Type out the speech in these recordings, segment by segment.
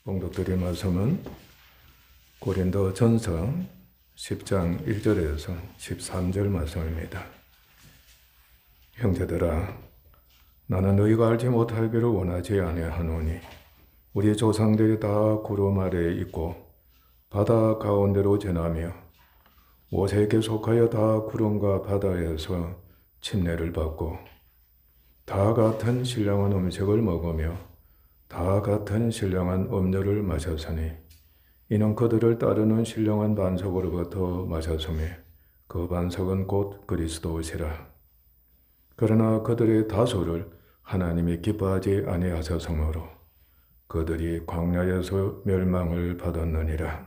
봉독드릴 말씀은 고린도전서 10장 1절에서 13절 말씀입니다. 형제들아, 나는 너희가 알지 못하기를 원하지 아니하노니 우리 조상들이 다 구름 아래에 있고 바다 가운데로 지나며 모세에게 속하여 다 구름과 바다에서 침례를 받고 다 같은 신령한 음식을 먹으며 다 같은 신령한 음료를 마셨으니 이는 그들을 따르는 신령한 반석으로부터 마셨으며 그 반석은 곧 그리스도시라. 그러나 그들의 다수를 하나님이 기뻐하지 아니하셨으므로 그들이 광야에서 멸망을 받았느니라.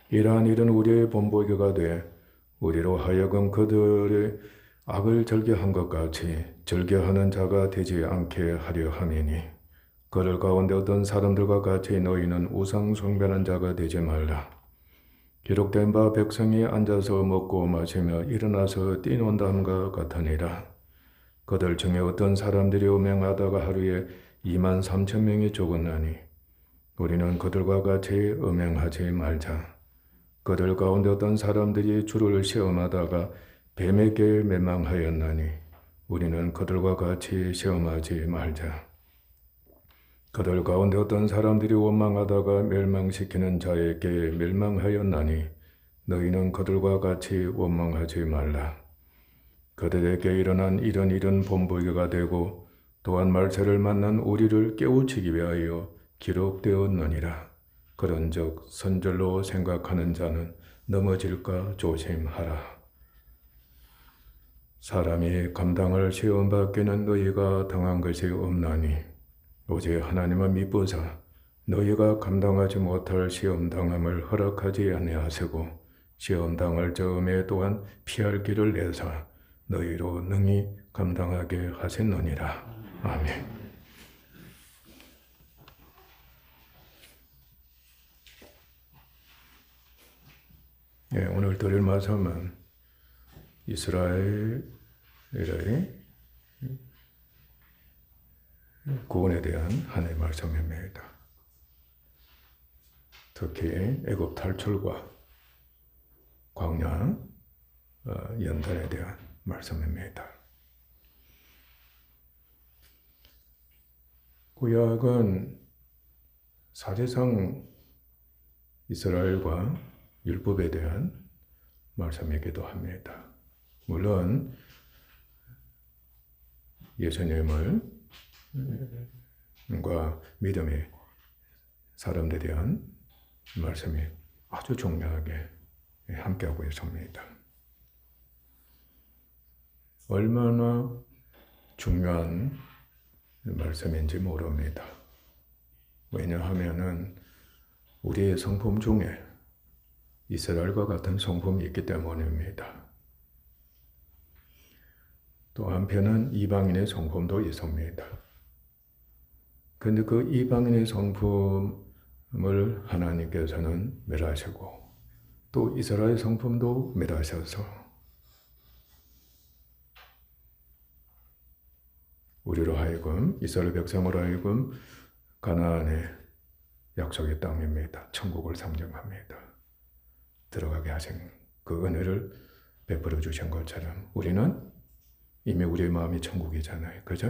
이러한 일은 우리의 본보기가 돼 우리로 하여금 그들의 악을 절개한 것 같이 절개하는 자가 되지 않게 하려 함이니 그들 가운데 어떤 사람들과 같이 너희는 우상 숭배하는 자가 되지 말라. 기록된 바 백성이 앉아서 먹고 마시며 일어나서 뛰논다함과 같으니라. 그들 중에 어떤 사람들이 음행하다가 하루에 23,000명이 죽었나니 우리는 그들과 같이 음행하지 말자. 그들 가운데 어떤 사람들이 주를 시험하다가 뱀에게 멸망하였나니 우리는 그들과 같이 시험하지 말자. 그들 가운데 어떤 사람들이 원망하다가 멸망시키는 자에게 멸망하였나니 너희는 그들과 같이 원망하지 말라. 그들에게 일어난 이런 일은 본보기가 되고 또한 말세를 만난 우리를 깨우치기 위하여 기록되었느니라. 그런즉 선절로 생각하는 자는 넘어질까 조심하라. 사람이 감당할 시험 받기는 너희가 당한 것이 없나니 오직 하나님은 미쁘사 너희가 감당하지 못할 시험 당함을 허락하지 아니하시고 시험 당할 적음에 또한 피할 길을 내사 너희로 능히 감당하게 하셨느니라. 아멘. 네, 오늘 드릴 말씀은 이스라엘의 구원에 대한 하나님의 말씀입니다. 특히 애굽 탈출과 광야 연단에 대한 말씀입니다. 구약은 사실상 이스라엘과 율법에 대한 말씀이기도 합니다. 물론 예수님을 과 믿음의 사람들에 대한 말씀이 아주 중요하게 함께하고 있습니다. 얼마나 중요한 말씀인지 모릅니다. 왜냐하면 우리의 성품 중에 이스라엘과 같은 성품이 있기 때문입니다. 또 한편은 이방인의 성품도 있습니다. 그런데 그 이방인의 성품을 하나님께서는 멸하시고 또 이스라엘 성품도 멸하셔서 우리로 하여금 이스라엘 백성으로 하여금 가나안의 약속의 땅입니다. 천국을 상징합니다. 들어가게 하신 그 은혜를 베풀어 주신 것처럼 우리는 이미 우리의 마음이 천국이잖아요. 그죠?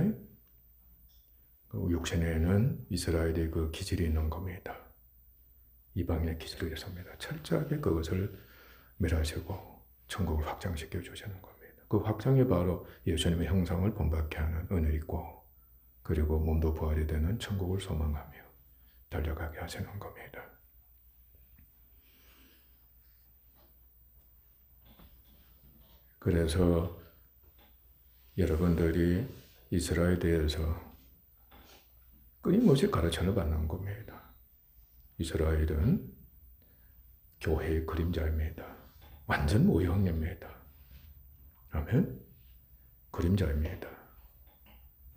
육신에는 이스라엘의 그 기질이 있는 겁니다. 이방인의 기질이 있습니다. 철저하게 그것을 멸하시고 천국을 확장시켜 주시는 겁니다. 그 확장이 바로 예수님의 형상을 본받게 하는 은혜이고 그리고 몸도 부활이 되는 천국을 소망하며 달려가게 하시는 겁니다. 그래서 여러분들이 이스라엘에 대해서 끊임없이 가르침을 받는 겁니다. 이스라엘은 교회의 그림자입니다. 완전 모형입니다. 아멘? 그림자입니다.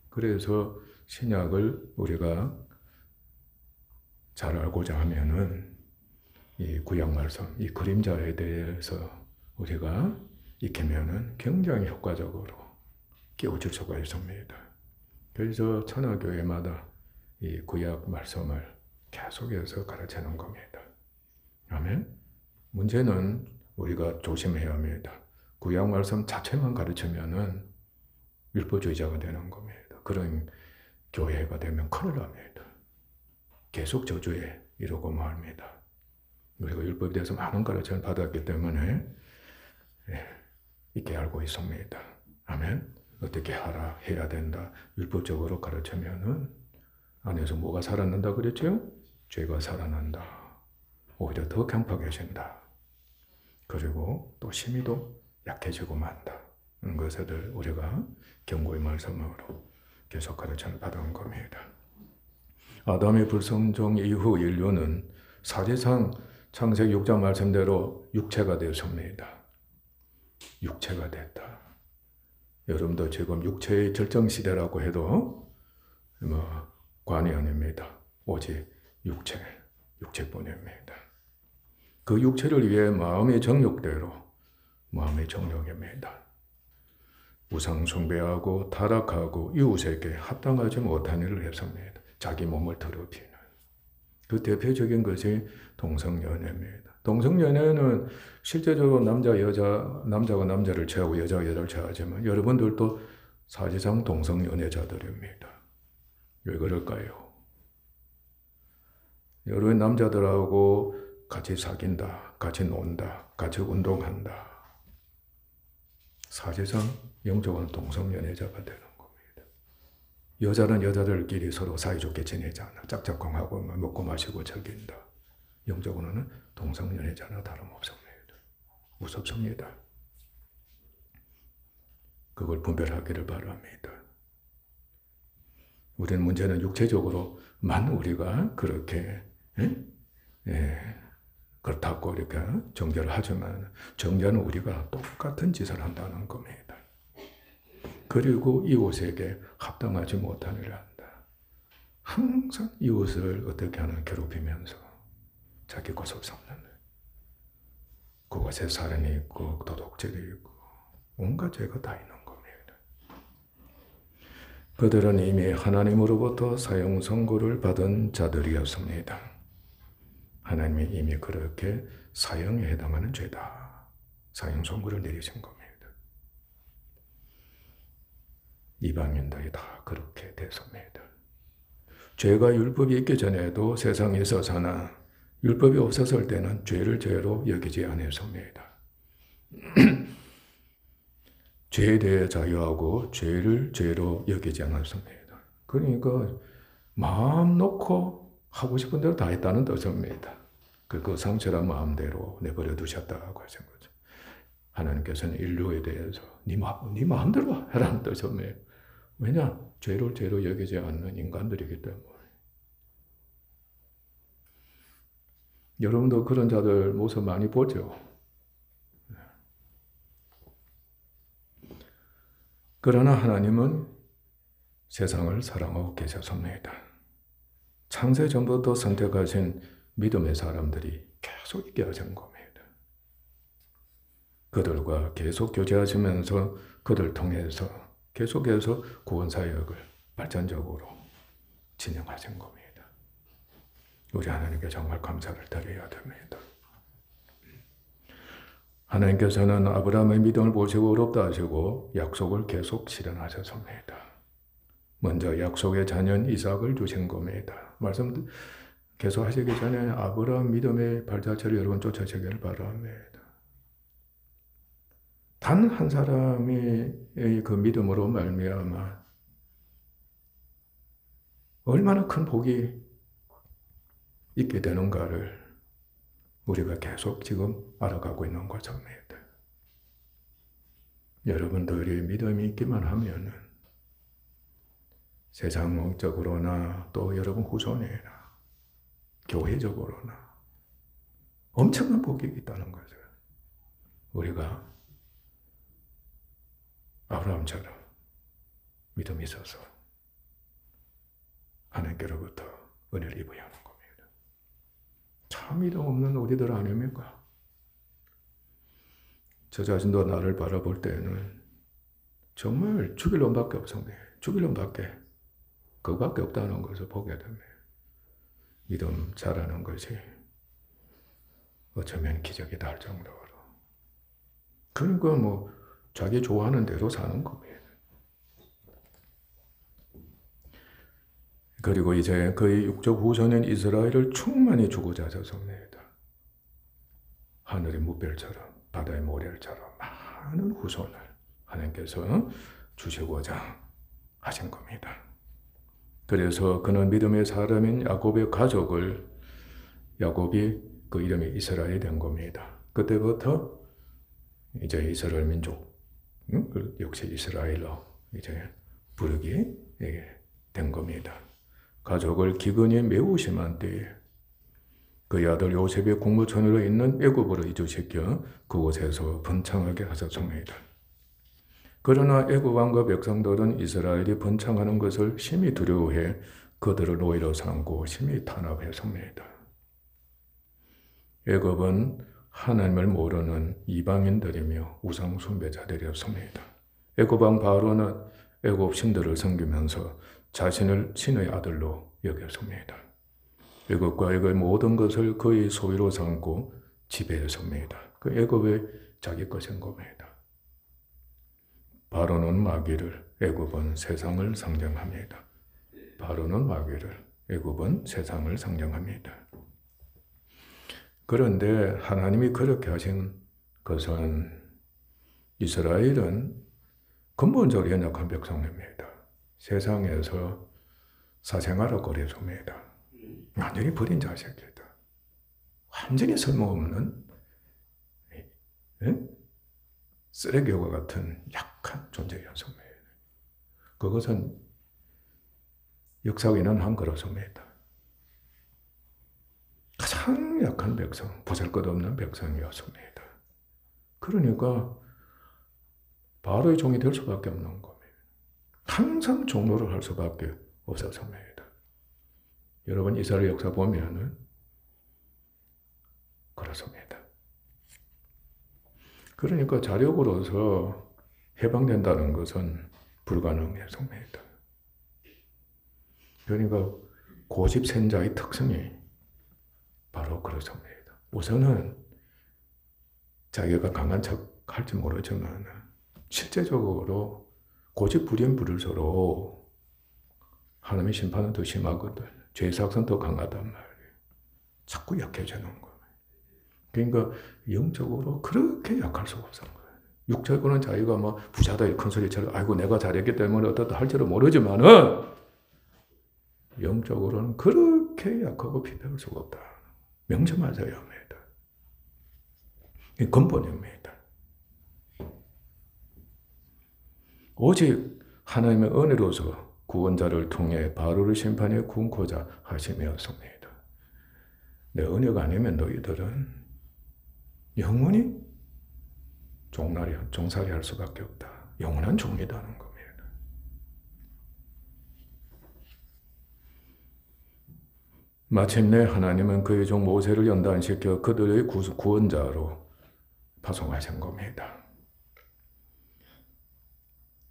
그래서 신약을 우리가 잘 알고자 하면은 이 구약 말씀, 이 그림자에 대해서 우리가 익히면은 굉장히 효과적으로 깨우칠 수가 있습니다. 그래서 천하교회마다 이 구약 말씀을 계속해서 가르치는 겁니다. 아멘. 문제는 우리가 조심해야 합니다. 구약 말씀 자체만 가르치면은 율법주의자가 되는 겁니다. 그런 교회가 되면 큰일 납니다. 계속 저주해 이러고 말합니다. 우리가 율법에 대해서 많은 가르침을 받았기 때문에 있게 알고 있습니다. 아멘. 어떻게 하라, 해야 된다. 율법적으로 가르치면은 안에서 뭐가 살아난다 그랬죠? 죄가 살아난다. 오히려 더 강팍해진다. 그리고 또 심히도 약해지고 만다. 그것을 우리가 경고의 말씀으로 계속 가르침을 받은 겁니다. 아담의 불성종 이후 인류는 사실상 창세기 6장 말씀대로 육체가 되었습니다. 육체가 됐다. 여러분도 지금 육체의 절정시대라고 해도 관이 아닙니다. 오직 육체뿐입니다. 그 육체를 위해 마음의 정욕대로, 마음의 정욕입니다. 우상 숭배하고 타락하고 이웃에게 합당하지 못한 일을 했습니다. 자기 몸을 더럽히는. 그 대표적인 것이 동성연애입니다. 동성연애는 실제적으로 남자가 남자를 취하고 여자가 여자를 취하지만 여러분들도 사실상 동성연애자들입니다. 왜 그럴까요? 여러 남자들하고 같이 사귄다, 같이 논다, 같이 운동한다. 사실상 영적으로는 동성연애자가 되는 겁니다. 여자는 여자들끼리 서로 사이좋게 지내지 않아. 짝짝꿍하고 먹고 마시고 즐긴다. 영적으로는 동성연애자나 다름없습니다. 무섭습니다. 그걸 분별하기를 바랍니다. 우리는 문제는 육체적으로만 우리가 그렇게 그렇다고 이렇게 정죄를 하지만 정죄는 우리가 똑같은 짓을 한다는 겁니다. 그리고 이웃에게 합당하지 못한 일을 한다. 항상 이웃을 어떻게 하나 괴롭히면서 자기 것을 삼는 그것에 살인이 있고 도둑질이 있고 온갖 죄가 다 있는 겁니다. 그들은 이미 하나님으로부터 사형 선고를 받은 자들이었습니다. 하나님이 이미 그렇게 사형에 해당하는 죄다. 사형 선고를 내리신 겁니다. 이방인들이 다 그렇게 됐습니다. 죄가 율법이 있기 전에도 세상에 있어서나 율법이 없었을 때는 죄를 죄로 여기지 않았습니다. 죄에 대해 자유하고 죄를 죄로 여기지 않았습니다. 그러니까 마음 놓고 하고 싶은 대로 다 했다는 뜻입니다. 그 상처란 마음대로 내버려 두셨다고 하신 거죠. 하나님께서는 인류에 대해서 네 마음대로 해라는 뜻입니다. 왜냐? 죄를 죄로 여기지 않는 인간들이기 때문에. 여러분도 그런 자들 모습 많이 보죠? 그러나 하나님은 세상을 사랑하고 계셨습니다. 창세 전부터 선택하신 믿음의 사람들이 계속 있게 하신 겁니다. 그들과 계속 교제하시면서 그들 통해서 계속해서 구원 사역을 발전적으로 진행하신 겁니다. 우리 하나님께 정말 감사를 드려야 됩니다. 하나님께서는 아브라함의 믿음을 보시고 어렵다 하시고 약속을 계속 실현하셨습니다. 먼저 약속의 자녀인 이삭을 주신 겁니다. 말씀 계속 하시기 전에 아브라함 믿음의 발자취를 여러분 쫓아지기를 바랍니다. 단 한 사람의 그 믿음으로 말미암아 얼마나 큰 복이 있게 되는가를 우리가 계속 지금 알아가고 있는 것입니다. 여러분들이 믿음이 있기만 하면은 세상적으로나 또 여러분 후손이나 교회적으로나 엄청난 복이 있다는 거죠. 우리가 아브라함처럼 믿음이 있어서 하나님께로부터 은혜를 입어야 하는 겁니다. 참 믿음 없는 우리들 아닙니까? 저 자신도 나를 바라볼 때는 정말 죽일 놈밖에 없습니다. 죽일 놈밖에 그거밖에 없다는 것을 보게 됩니다. 믿음 자라는 것이 어쩌면 기적이다 할 정도로. 그러니까 뭐 자기 좋아하는 대로 사는 겁니다. 그리고 이제 그의 육적 후손인 이스라엘을 충만히 주고자 하셨습니다. 하늘의 무별처럼 바다의 모래처럼 많은 후손을 하나님께서 주시고자 하신 겁니다. 그래서 그는 믿음의 사람인 야곱의 가족을, 야곱이 그 이름이 이스라엘이 된 겁니다. 그때부터 이제 이스라엘 민족, 역시 이스라엘로 이제 부르게 된 겁니다. 가족을 기근이 매우 심한 때에 그의 아들 요셉의 국무총리로 있는 애굽으로 이주시켜 그곳에서 번창하게 하셨습니다. 그러나 애굽 왕과 백성들은 이스라엘이 번창하는 것을 심히 두려워해 그들을 노예로 삼고 심히 탄압했습니다. 애굽은 하나님을 모르는 이방인들이며 우상 숭배자들이었습니다. 애굽 왕 바로는 애굽 신들을 섬기면서 자신을 신의 아들로 여겼습니다. 애굽과 애굽의 모든 것을 그의 소유로 삼고 지배했습니다. 그 애굽의 자기 것인 겁니다. 바로는 마귀를, 애굽은 세상을 상징합니다. 바로는 마귀를, 애굽은 세상을 상징합니다. 그런데 하나님이 그렇게 하신 것은 이스라엘은 근본적으로 연약한 백성입니다. 세상에서 사생활을 거래줍니다. 완전히 버린 자식이다. 완전히 쓸모없는 쓰레기와 같은 약한 존재였습니다. 그것은 역사에는 한 그렇습니다. 가장 약한 백성, 보잘것없는 백성이었습니다. 그러니까 바로의 종이 될 수밖에 없는 겁니다. 항상 종노를 할 수밖에 없었습니다. 여러분 이스라엘 역사 보면은 그렇습니다. 그러니까 자력으로서 해방된다는 것은 불가능했습니다. 그러니까 고집센자의 특성이 바로 그렇습니다. 우선은 자기가 강한 척 할지 모르지만 실제적으로 고집부린 부를수록 하나님의 심판은 더 심하거든. 죄의 삭은 더 강하단 말이에요. 자꾸 약해지는 거예요. 그러니까 영적으로 그렇게 약할 수가 없는 거예요. 육적으로는 자기가 뭐 부자다 큰 소리처럼 아이고 내가 잘했기 때문에 어떻다 할지도 모르지만은 영적으로는 그렇게 약하고 피폐할 수가 없다. 명심하셔야 합니다. 이 근본입니다. 오직 하나님의 은혜로서 구원자를 통해 바로를 심판에 굶고자 하심이었습니다. 내 은혜가 아니면 너희들은 영원히 종살이 할 수밖에 없다. 영원한 종이라는 겁니다. 마침내 하나님은 그의 종 모세를 연단시켜 그들의 구원자로 파송하신 겁니다.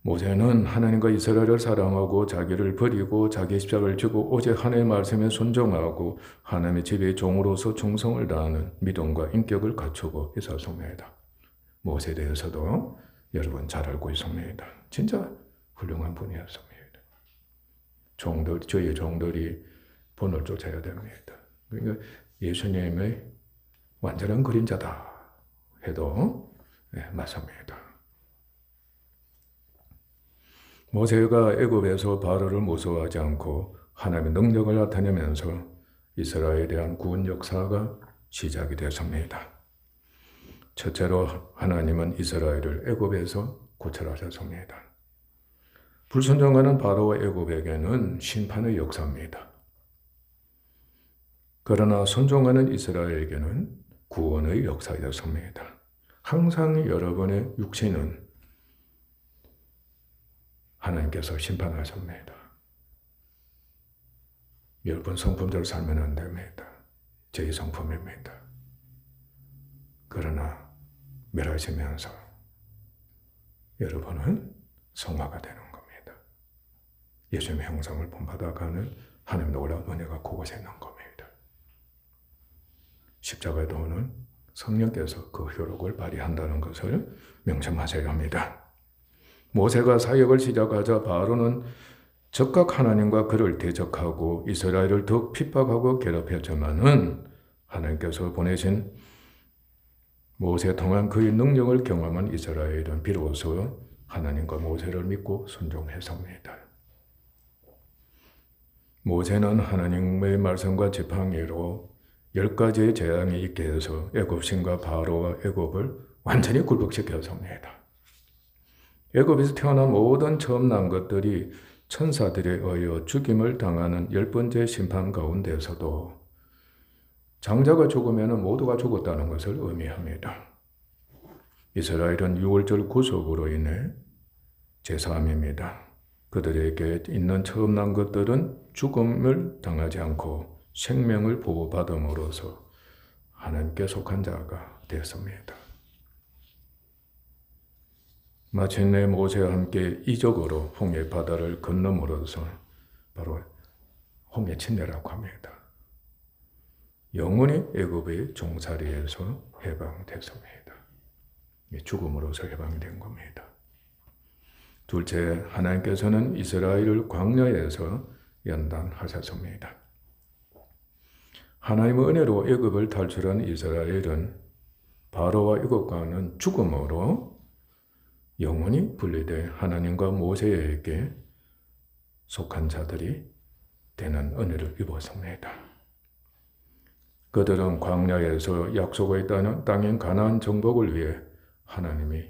모세는 하나님과 이스라엘을 사랑하고 자기를 버리고 자기 십자가를 지고 오직 하나님의 말씀에 순종하고 하나님의 집의 종으로서 충성을 다하는 믿음과 인격을 갖추고 있었습니다. 모세에 대해서도 여러분 잘 알고 있습니다. 진짜 훌륭한 분이었습니다. 저희 종들이 본을 쫓아야 됩니다. 그러니까 예수님의 완전한 그림자다 해도 맞습니다. 모세가 애굽에서 바로를 무서워하지 않고 하나님의 능력을 나타내면서 이스라엘에 대한 구원 역사가 시작이 됐습니다. 첫째로 하나님은 이스라엘을 애굽에서 구출하셨습니다. 불순종하는 바로와 애굽에게는 심판의 역사입니다. 그러나 순종하는 이스라엘에게는 구원의 역사였습니다. 항상 여러분의 육신은 하나님께서 심판하십니다. 여러분 성품대로 살면 안 됩니다. 제 성품입니다. 그러나 멸하시면서 여러분은 성화가 되는 겁니다. 예수님의 형상을 본받아가는 하나님 놀라운 은혜가 그곳에 있는 겁니다. 십자가에 도는 성령께서 그 효력을 발휘한다는 것을 명심하셔야 합니다. 모세가 사역을 시작하자 바로는 즉각 하나님과 그를 대적하고 이스라엘을 더욱 핍박하고 괴롭혔지만은 하나님께서 보내신 모세 통한 그의 능력을 경험한 이스라엘은 비로소 하나님과 모세를 믿고 순종했습니다. 모세는 하나님의 말씀과 지팡이로 10가지의 재앙이 있게 해서 애굽신과 바로와 애굽을 완전히 굴복시켰습니다. 애굽에서 태어난 모든 처음 난 것들이 천사들에 의해 죽임을 당하는 10번째 심판 가운데서도 장자가 죽으면 모두가 죽었다는 것을 의미합니다. 이스라엘은 6월절 구속으로 인해 제3입니다. 그들에게 있는 처음 난 것들은 죽음을 당하지 않고 생명을 보호받음으로써 하나님께 속한 자가 되었습니다. 마침내 모세와 함께 이적으로 홍해 바다를 건너므로써 바로 홍해 침례라고 합니다. 영원히 애굽의 종살이에서 해방됐습니다. 죽음으로서 해방된 겁니다. 둘째, 하나님께서는 이스라엘을 광야에서 연단하셨습니다. 하나님의 은혜로 애굽을 탈출한 이스라엘은 바로와 애굽과는 죽음으로 영원히 분리돼 하나님과 모세에게 속한 자들이 되는 은혜를 입었습니다. 그들은 광야에서 약속의 땅인 가나안 정복을 위해 하나님이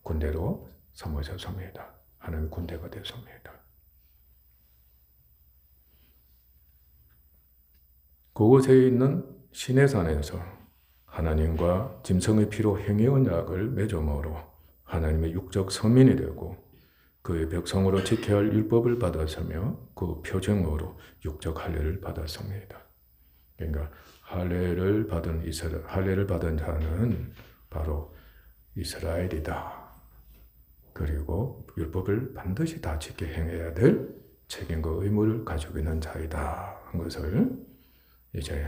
군대로 삼으셨습니다. 하나님의 군대가 됐습니다. 그곳에 있는 시내산에서 하나님과 짐승의 피로 행위 언약을 맺음으로 하나님의 육적 서민이 되고 그의 백성으로 지켜야 할 율법을 받았으며 그 표징으로 육적 할례를 받았습니다. 그러니까 할례를 받은 자는 바로 이스라엘이다. 그리고 율법을 반드시 다 지켜 행해야 될 책임과 의무를 가지고 있는 자이다. 한 것을 이제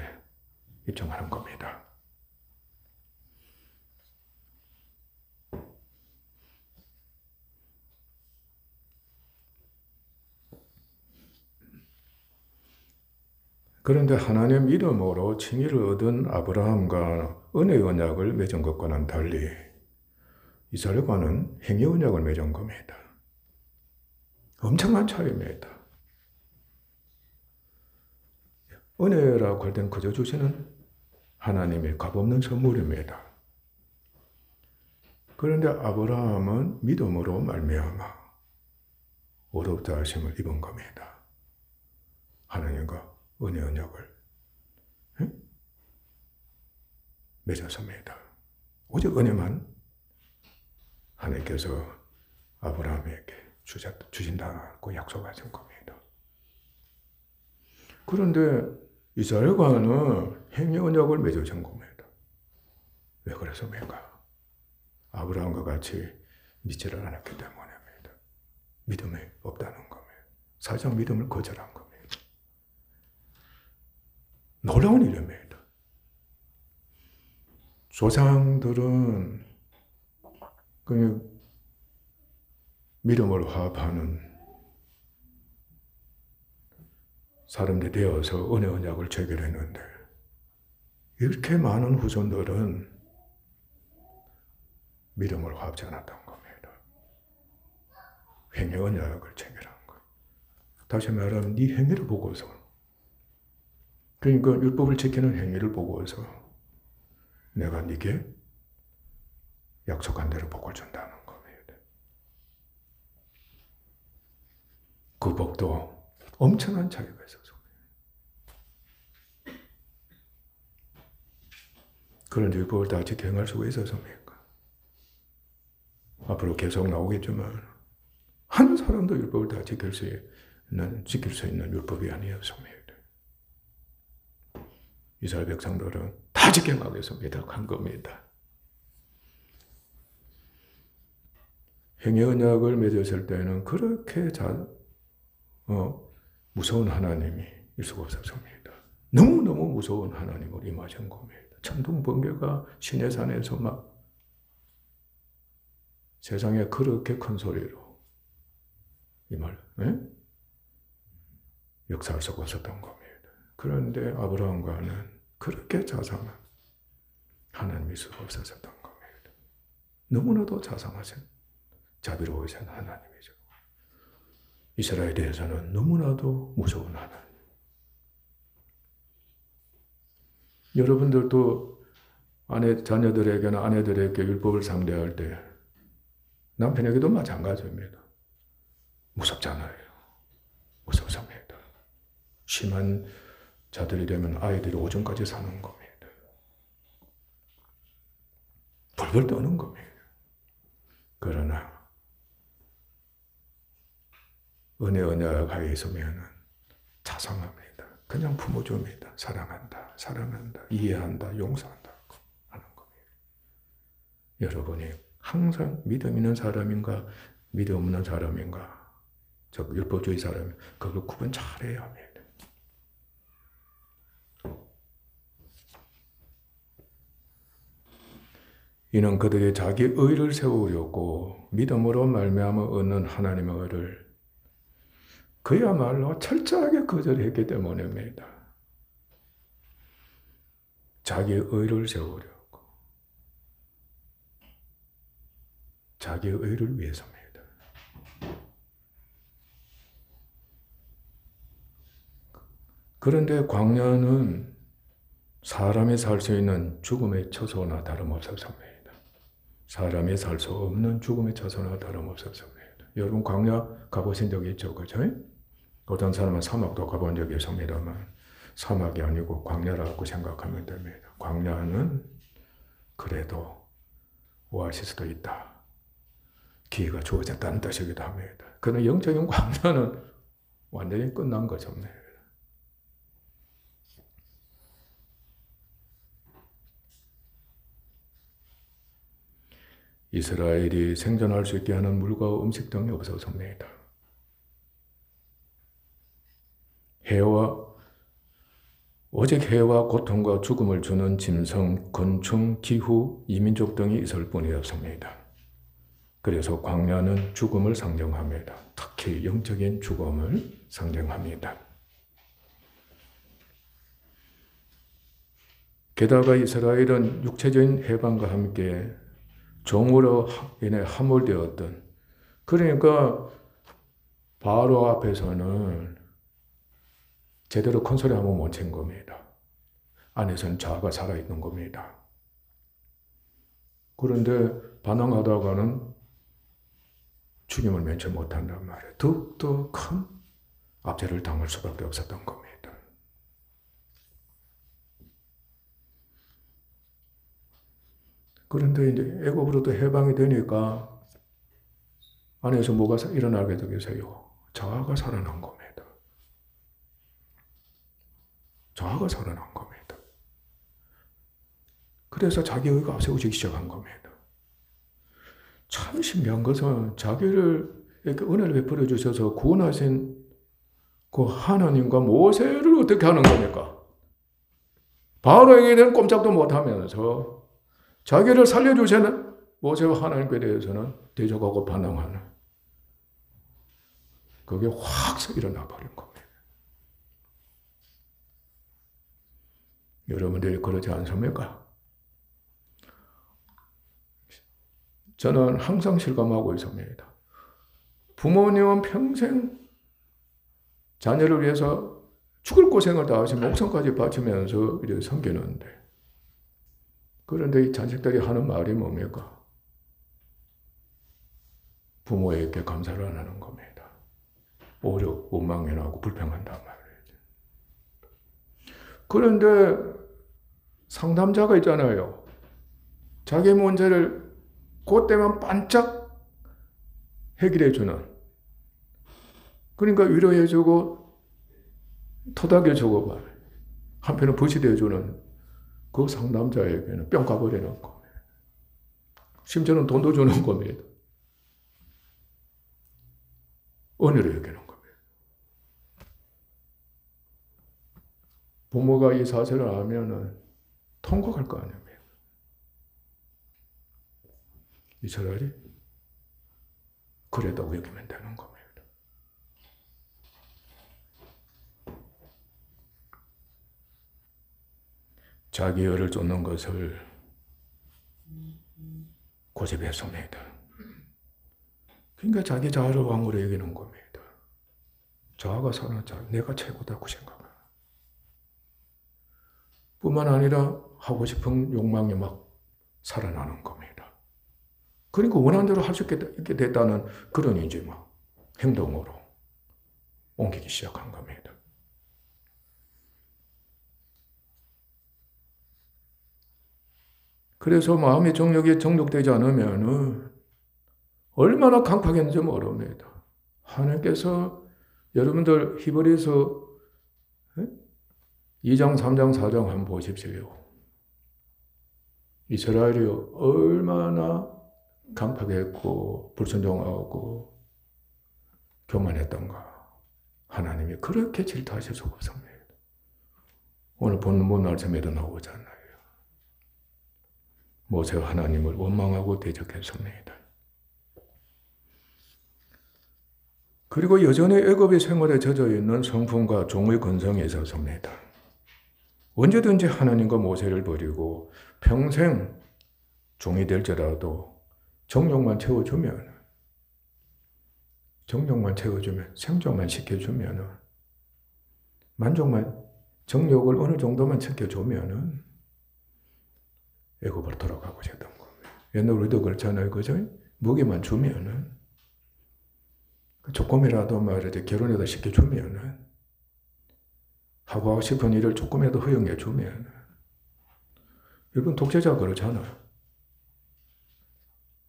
입증하는 겁니다. 그런데 하나님의 믿음으로 칭의를 얻은 아브라함과 은혜의 언약을 맺은 것과는 달리 이스라엘과는 행위 언약을 맺은 겁니다. 엄청난 차이입니다. 은혜라고 할 때는 그저 주시는 하나님의 값없는 선물입니다. 그런데 아브라함은 믿음으로 말미암아 어렵다 하심을 입은 겁니다. 하나님과 은혜 언약을 맺었습니다. 오직 은혜만 하나님께서 아브라함에게 주신다고 약속하신 겁니다. 그런데 이스라엘과는 행위 언약을 맺어진 겁니다. 왜 그랬습니까? 아브라함과 같이 믿지를 않았기 때문입니다. 믿음이 없다는 겁니다. 사실상 믿음을 거절한 겁니다. 놀라운 일입니다. 조상들은 그냥 믿음을 화합하는 사람들이 되어서 은혜 언약을 체결했는데 이렇게 많은 후손들은 믿음을 화합지 않았던 겁니다. 행위 언약을 체결한 거예요. 다시 말하면 네 행위를 보고서, 그러니까 율법을 지키는 행위를 보고서 내가 네게 약속한 대로 복을 준다는 겁니다. 그 복도 엄청난 차이가 있어서. 그런 율법을 다 지켜 행할 수가 있었습니까? 앞으로 계속 나오겠지만 한 사람도 율법을 다 지킬 수 있는 율법이 아니었습니다. 이스라엘 백성들은 다 지켜나가겠습니다. 한 겁니다. 행위 언약을 맺었을 때는 그렇게 무서운 하나님이 일 수가 없었습니다. 너무너무 무서운 하나님을 임하신 겁니다. 천둥번개가 시내산에서 막 세상에 그렇게 큰 소리로 이 말, 역사를 쓰고 있었던 겁니다. 그런데 아브라함과는 그렇게 자상한 하나님이 없었던 겁니다. 너무나도 자상하신 자비로우신 하나님이죠. 이스라엘에 대해서는 너무나도 무서운 하나님. 여러분들도 자녀들에게나 아내들에게 율법을 상대할 때 남편에게도 마찬가지입니다. 무섭잖아요. 무섭습니다. 심한 자들이 되면 아이들이 오줌까지 사는 겁니다. 벌벌 떠는 겁니다. 그러나 은혜가 가에 있으면 자상합니다. 그냥 품어줍니다. 사랑한다, 사랑한다, 이해한다, 용서한다 하는 겁니다. 여러분이 항상 믿음 있는 사람인가 믿음 없는 사람인가 저 율법주의 사람 그걸 구분 잘해야 합니다. 이는 그들이 자기 의를 세우려고 믿음으로 말미암아 얻는 하나님의 의를 그야말로 철저하게 거절했기 때문입니다. 자기 의를 세우려고. 자기 의를 위해서입니다. 그런데 광야는 사람이 살 수 있는 죽음의 처소나 다름없었습니다. 사람이 살 수 없는 죽음의 처소나 다름없었습니다. 여러분 광야 가보신 적 있죠? 그죠? 어떤 사람은 사막도 가본 적이 있습니다만 사막이 아니고 광야라고 생각하면 됩니다. 광야는 그래도 오아시스도 있다. 기회가 주어졌다는 뜻이기도 합니다. 그러나 영적인 광야는 완전히 끝난 것입니다. 이스라엘이 생존할 수 있게 하는 물과 음식 등이 없었습니다. 오직 해와 고통과 죽음을 주는 짐승, 곤충, 기후, 이민족 등이 있을 뿐이었습니다. 그래서 광야는 죽음을 상징합니다. 특히 영적인 죽음을 상징합니다. 게다가 이스라엘은 육체적인 해방과 함께 종으로 인해 함몰되었던 그러니까 바로 앞에서는 제대로 큰 소리 하면 못 친 겁니다. 안에서는 자아가 살아있는 겁니다. 그런데 반항하다가는 죽임을 면치 못한단 말이에요. 더욱더 큰 압제를 당할 수밖에 없었던 겁니다. 그런데 이제 애굽으로도 해방이 되니까 안에서 뭐가 일어나게 되겠어요? 자아가 살아난 겁니다. 자아가 살아난 겁니다. 그래서 자기 의가 앞세워지기 시작한 겁니다. 참 신기한 것은 자기를 이렇게 은혜를 베풀어 주셔서 구원하신 그 하나님과 모세를 어떻게 하는 겁니까? 바로에게는 꼼짝도 못하면서 자기를 살려주시는 모세와 하나님께 대해서는 대적하고 반항하는 그게 확 일어나 버린 겁니다. 여러분들이 그러지 않습니까? 저는 항상 실감하고 있습니다. 부모님은 평생 자녀를 위해서 죽을 고생을 다 하신 목숨까지 바치면서 이렇게 섬기는데 그런데 이 자식들이 하는 말이 뭡니까? 부모에게 감사를 안 하는 겁니다. 오히려 원망해나고 불평한단 말이에요. 그런데 상담자가 있잖아요. 자기 문제를 그때만 반짝 해결해주는 그러니까 위로해주고 토닥여주고 한편은 부시대해주는 그 상담자에게는 뿅 가버리는 겁니다. 심지어는 돈도 주는 겁니다. 은혜를 여기는 겁니다. 부모가 이 사실을 알면은 통곡할 거 아닙니까? 이스라엘이 그래도 여기면 되는 겁니다. 자기 열을 쫓는 것을 고집했습니다. 그러니까 자기 자아를 왕으로 여기는 겁니다. 자아가 사는 자, 내가 최고다고 생각합니다. 뿐만 아니라 하고 싶은 욕망이 막 살아나는 겁니다. 그러니까 원하는 대로 할 수 있게 됐다는 그런 이제 막 행동으로 옮기기 시작한 겁니다. 그래서 마음의 정욕이 정욕되지 않으면 얼마나 강팍했는지 모릅니다. 하나님께서 여러분들 히브리서 2장, 3장, 4장 한번 보십시오. 이스라엘이 얼마나 강팍했고 불순종하고 교만했던가. 하나님이 그렇게 질타하실 수가 없습니다. 오늘 본문 말씀에도 나오잖아요. 모세가 하나님을 원망하고 대적했습니다. 그리고 여전히 애굽의 생활에 젖어있는 성품과 종의 근성에 있었습니다. 언제든지 하나님과 모세를 버리고 평생 종이 될지라도 정욕만 채워주면, 생존만 시켜주면, 만족만, 정욕을 어느 정도만 지켜주면 애굽으로 돌아가고 싶던 겁니다. 옛날 우리도 그렇잖아요. 그죠? 무기만 주면은, 조금이라도 말이지 결혼해도 시켜주면은, 하고 싶은 일을 조금이라도 허용해주면, 여러분 독재자가 그러잖아요.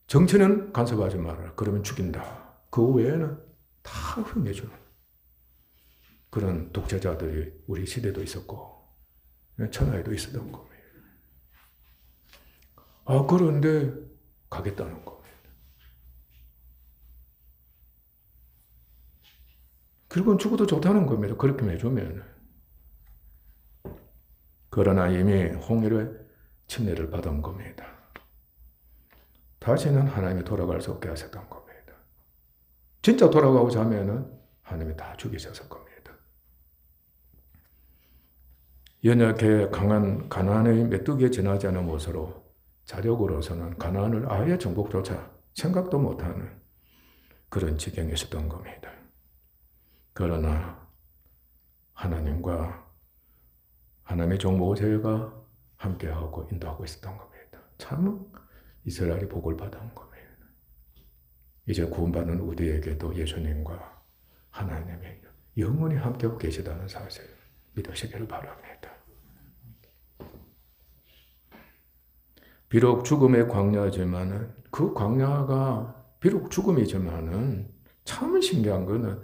정치는 간섭하지 마라. 그러면 죽인다. 그 외에는 다 허용해주는 그런 독재자들이 우리 시대도 있었고, 천하에도 있었던 겁니다. 그런데 가겠다는 겁니다. 그리고 죽어도 좋다는 겁니다. 그렇게 해주면. 그러나 이미 홍해의 침례를 받은 겁니다. 다시는 하나님이 돌아갈 수 없게 하셨던 겁니다. 진짜 돌아가고자 하면은 하나님이 다 죽이셨을 겁니다. 연약해 강한 가나안의 메뚜기에 지나지 않은 못으로 자력으로서는 가나안을 아예 정복조차 생각도 못하는 그런 지경에 있었던 겁니다. 그러나 하나님과 하나님의 종 모세가 함께하고 인도하고 있었던 겁니다. 참 이스라엘이 복을 받은 겁니다. 이제 구원받는 우리에게도 예수님과 하나님이 영원히 함께하고 계시다는 사실 믿으시기를 바랍니다. 비록 죽음의 광야지만은 그 광야가 비록 죽음이지만은 참 신기한 거는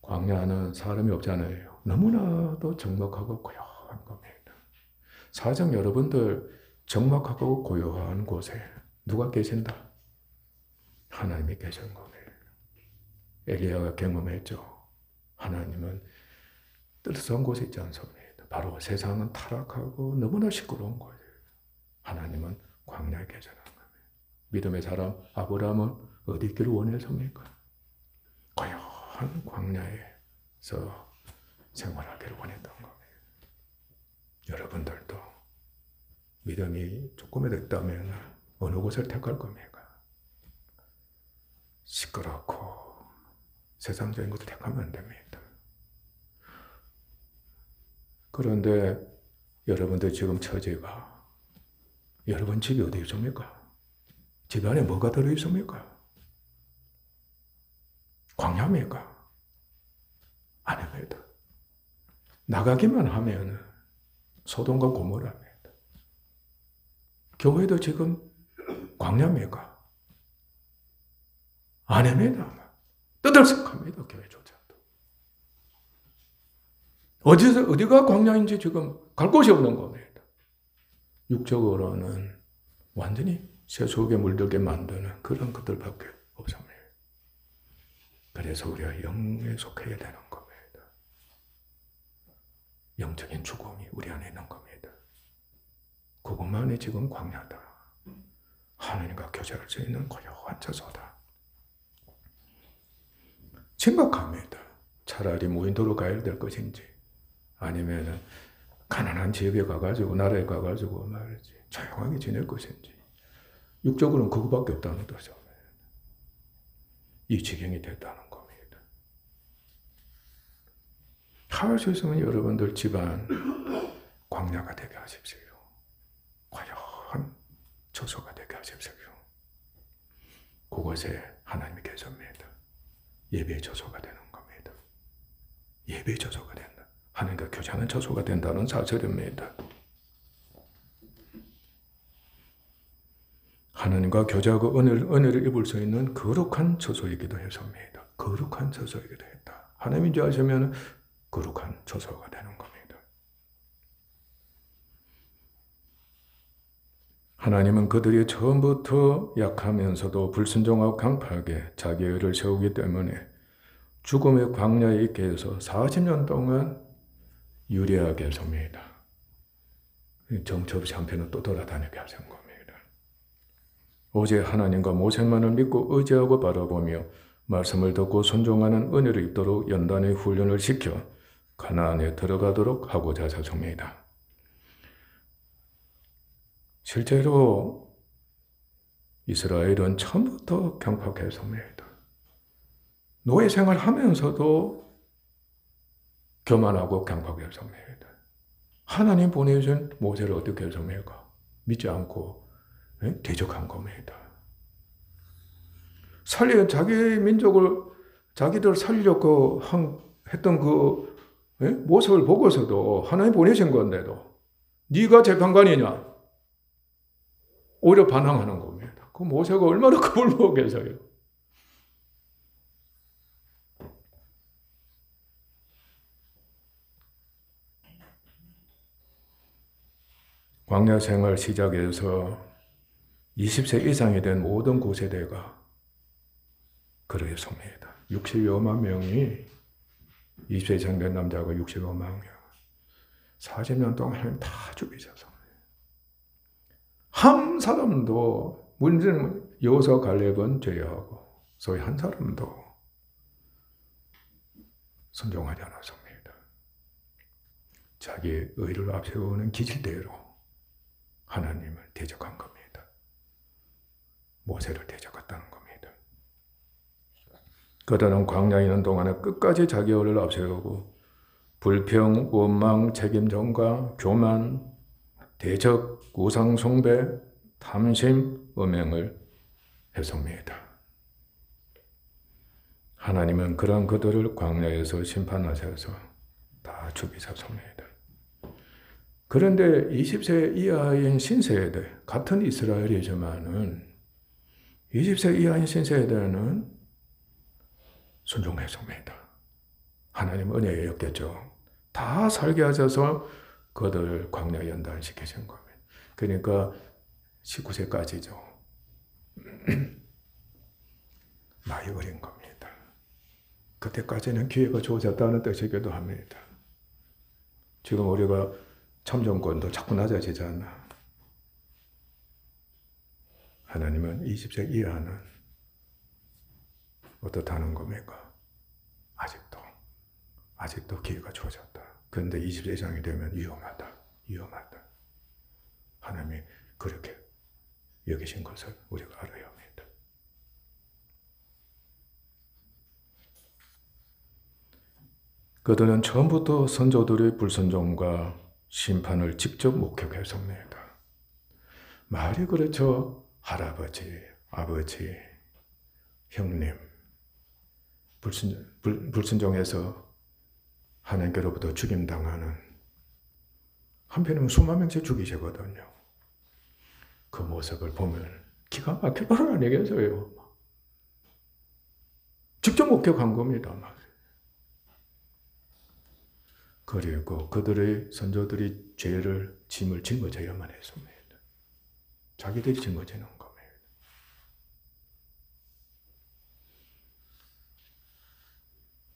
광야는 사람이 없잖아요. 너무나도 적막하고 고요한 겁니다. 사실 여러분들 적막하고 고요한 곳에 누가 계신다? 하나님이 계신 겁니다. 엘리야가 경험했죠. 하나님은 뜨뜻한 곳에 있지 않습니다. 바로 세상은 타락하고 너무나 시끄러운 곳이에요. 하나님은 광야에 계시는 겁니다. 믿음의 사람 아브라함은 어디 있기를 원했습니까? 고요한 광야에서 생활하기를 원했던 겁니다. 여러분들도 믿음이 조금이라도 있다면 어느 곳을 택할 겁니까? 시끄럽고 세상적인 것을 택하면 안 됩니다. 그런데 여러분들 지금 처지가 여러분 집이 어디 있습니까? 집 안에 뭐가 들어있습니까? 광야입니까? 아닙니다. 나가기만 하면 소돔과 고모라입니다. 교회도 지금 광야입니까? 아닙니다. 떠들썩합니다. 교회조차도. 어디가 광야인지 지금 갈 곳이 없는 겁니다. 육적으로는 완전히 새 속에 물들게 만드는 그런 것들밖에 없습니다. 그래서 우리가 영에 속해야 되는 겁니다. 영적인 죽음이 우리 안에 있는 겁니다. 그것만이 지금 광야다. 하나님과 교제할 수 있는 고요한 처소다. 심각합니다. 차라리 무인도로 가야 될 것인지 아니면 가난한 지역에 가가지고 나라에 가가지고 말이지 조용하게 지낼 것인지 육적으로는 그거밖에 없다는 거죠. 이 지경이 됐다는 겁니다. 할 수 있으면 여러분들 집안 광야가 되게 하십시오. 고요한 처소가 되게 하십시오. 그곳에 하나님이 계십니다. 예배의 처소가 되는 겁니다. 예배의 처소가 된다. 하나님과 교제하는 처소가 된다는 사실입니다. 하나님과 교제하고 은혜를 입을 수 있는 거룩한 처소이기도 했습니다. 거룩한 처소이기도 했다. 하나님인 줄 아시면 거룩한 처소가 되는 겁니다. 하나님은 그들이 처음부터 약하면서도 불순종하고 강팍하게 자기 의를 세우기 때문에 죽음의 광야에 있게 해서 40년 동안 유리하게 했습니다. 정처 없이 한편은 또 돌아다니게 하신 겁니다. 오직 하나님과 모세만을 믿고 의지하고 바라보며 말씀을 듣고 순종하는 은혜를 입도록 연단의 훈련을 시켜 가나안에 들어가도록 하고자 하셨습니다. 실제로 이스라엘은 처음부터 경팍했습니다. 노예 생활하면서도 교만하고 경팍했습니다. 하나님 보내준 모세를 어떻게 했습니까? 믿지 않고 대적한 겁니다. 자기 민족을 자기들 살려고 했던 그 모습을 보고서도 하나님 보내신 건데도 네가 재판관이냐? 오히려 반항하는 겁니다. 그 모세가 얼마나 겁을 먹겠어요. 광야 생활 시작에서 20세 이상이 된 모든 9세대가 그러했습니다. 60여만 명이 20세 이상 된 남자가 65만 명. 40년 동안 다 죽이셨습니다. 한 사람도 문제는 여호수아 갈렙은 제외하고 소위 한 사람도 순종하지 않았습니다. 자기의 의를 앞세우는 기질대로 하나님을 대적한 겁니다. 모세를 대적했다는 겁니다. 그들은 광야에 있는 동안에 끝까지 자기 의를 앞세우고 불평, 원망, 책임전가, 교만, 대적, 우상숭배, 탐심, 음행을 했습니다. 하나님은 그런 그들을 광야에서 심판하셔서 다 죽이셨습니다. 그런데 20세 이하인 신세대, 같은 이스라엘이지만은 20세 이하인 신세대는 순종했습니다. 하나님 은혜였겠죠. 다 살게 하셔서 그들을 광야 연단시키신 겁니다. 그러니까 19세까지죠. 많이 어린 겁니다. 그때까지는 기회가 주어졌다는 뜻이기도 합니다. 지금 우리가 참정권도 자꾸 낮아지잖아. 하나님은 20세 이하는 어떻다는 겁니까? 아직도 기회가 주어졌다. 그런데 20세 이상이 되면 위험하다. 하나님이 그렇게 여기신 것을 우리가 알아야 합니다. 그들은 처음부터 선조들의 불순종과 심판을 직접 목격했습니다. 말이 그렇죠. 할아버지, 아버지, 형님, 불순종해서 하나님께로부터 죽임당하는 한편이면 수만 명씩 죽이시거든요. 그 모습을 보면 기가 막힐 걸 아니겠어요. 직접 목격한 겁니다. 그리고 그들의 선조들이 짐을 짊어져야만 했습니다. 자기들이 짊어지는 겁니다.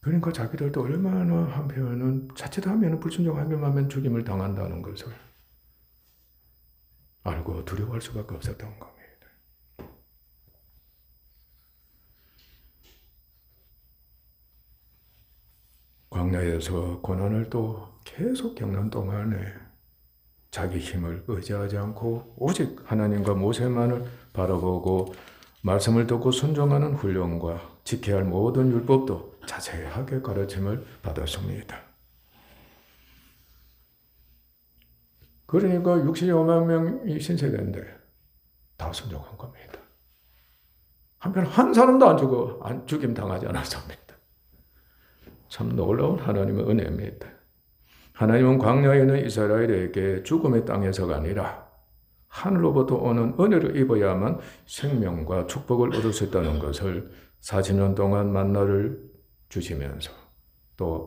그러니까 자기들도 얼마나 한편은 자칫하면 불순종하기만 하면 죽임을 당한다는 것을 알고 두려워할 수밖에 없었던 겁니다. 광야에서 고난을 또 계속 겪는 동안에 자기 힘을 의지하지 않고 오직 하나님과 모세만을 바라보고 말씀을 듣고 순종하는 훈련과 지켜야 할 모든 율법도 자세하게 가르침을 받았습니다. 그러니까 65만 명이 신세대인데 다 순종한 겁니다. 한편 한 사람도 안 죽임 당하지 않았습니다. 참 놀라운 하나님의 은혜입니다. 하나님은 광야에 있는 이스라엘에게 죽음의 땅에서가 아니라 하늘로부터 오는 은혜를 입어야만 생명과 축복을 얻을 수 있다는 것을 40년 동안 만나를 주시면서 또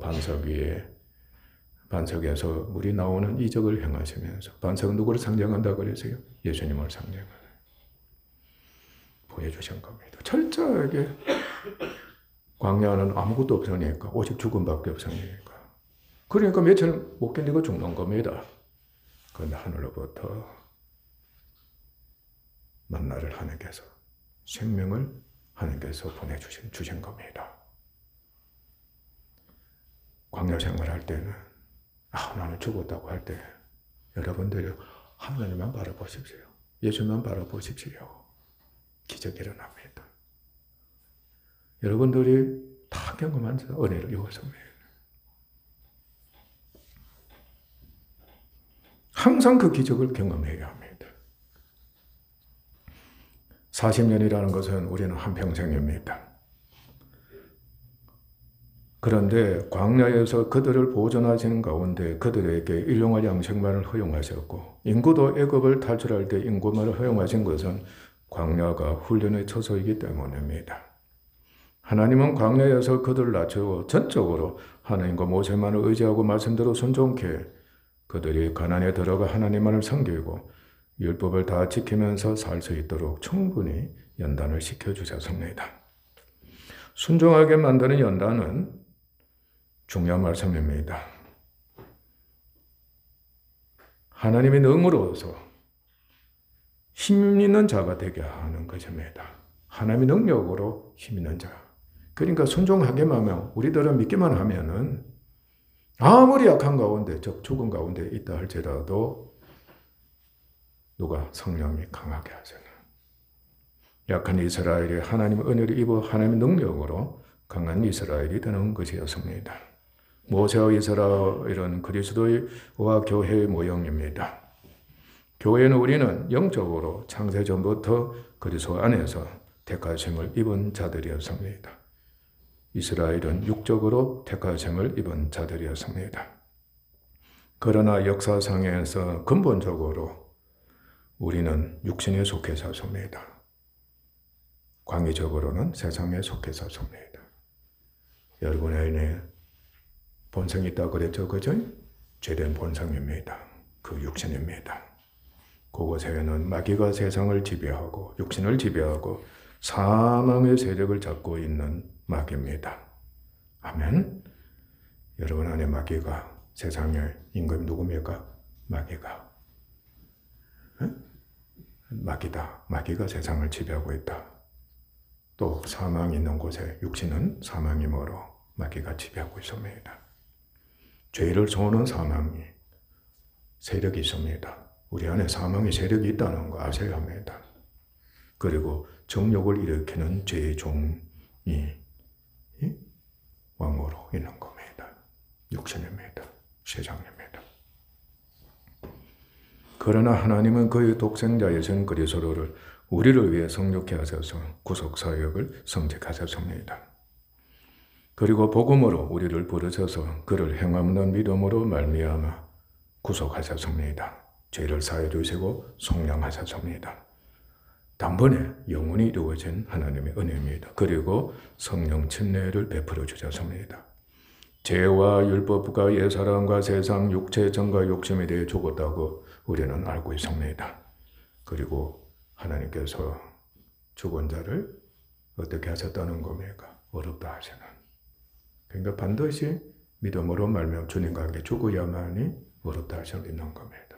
반석에서 물이 나오는 이적을 행하시면서 반석은 누구를 상징한다고 그랬어요? 예수님을 보여주신 겁니다. 철저하게 광야는 아무것도 없으니까 오직 죽음밖에 없으니까 그러니까 며칠 못 견디고 죽는 겁니다. 그런데 하늘로부터 만나를 하나님께서 생명을 하나님께서 주신 겁니다. 광야 생활할 때는 나는 죽었다고 할 때 여러분들이 하나님만 바라보십시오. 예수만 바라보십시오. 기적이 일어납니다. 여러분들이 다 경험한 은혜를 입었습니다. 항상 그 기적을 경험해야 합니다. 40년이라는 것은 우리는 한평생입니다. 그런데 광야에서 그들을 보존하시는 가운데 그들에게 일용할 양식만을 허용하셨고 인구도 애굽을 탈출할 때 인구만을 허용하신 것은 광야가 훈련의 처소이기 때문입니다. 하나님은 광야에서 그들을 낮추고 전적으로 하나님과 모세만을 의지하고 말씀대로 순종케 그들이 가나안에 들어가 하나님만을 섬기고 율법을 다 지키면서 살 수 있도록 충분히 연단을 시켜주셨습니다. 순종하게 만드는 연단은 중요한 말씀입니다. 하나님의 능으로서 힘 있는 자가 되게 하는 것입니다. 하나님의 능력으로 힘 있는 자. 그러니까 순종하게만 하면 우리들은 믿기만 하면은 아무리 약한 가운데 즉 죽은 가운데 있다 할지라도 누가 성령이 강하게 하시는 약한 이스라엘이 하나님의 은혜를 입어 하나님의 능력으로 강한 이스라엘이 되는 것이었습니다. 모세와 이스라엘은 그리스도와 교회의 모형입니다. 교회는 우리는 영적으로 창세전부터 그리스도 안에서 택하심을 입은 자들이었습니다. 이스라엘은 육적으로 택하심을 입은 자들이었습니다. 그러나 역사상에서 근본적으로 우리는 육신에 속해 샀습니다. 광의적으로는 세상에 속해 샀습니다. 여러분의 본성이 있다고 그랬죠, 그죠? 죄된 본성입니다. 그 육신입니다. 그곳에는 마귀가 세상을 지배하고 육신을 지배하고 사망의 세력을 잡고 있는 마귀입니다. 아멘. 여러분 안에 마귀가 세상의 임금이 누굽니까? 마귀가. 마귀다. 마귀가 세상을 지배하고 있다. 또 사망이 있는 곳에 육신은 사망이므로 마귀가 지배하고 있습니다. 죄를 쏘는 사망이 세력이 있습니다. 우리 안에 사망의 세력이 있다는 거 아셔야 합니다. 그리고 정욕을 일으키는 죄의 종이 왕으로 있는 겁니다. 육신입니다. 세상입니다. 그러나 하나님은 그의 독생자이신 그리스도를 우리를 위해 성육케 하셔서 구속사역을 성직하셨습니다. 그리고 복음으로 우리를 부르셔서 그를 행함없는 믿음으로 말미암아 구속하셨습니다. 죄를 사해 주시고 속량하셨습니다. 단번에 영원히 이루어진 하나님의 은혜입니다. 그리고 성령 침례를 베풀어 주셨습니다. 죄와 율법과 옛사람과 세상, 육체, 정과 욕심에 대해 죽었다고 우리는 알고 있습니다. 그리고 하나님께서 죽은 자를 어떻게 하셨다는 겁니까? 어렵다 하시는. 그러니까 반드시 믿음으로 말미암아 주님과 함께 죽어야만이 어렵다 하심을 입는 겁니다.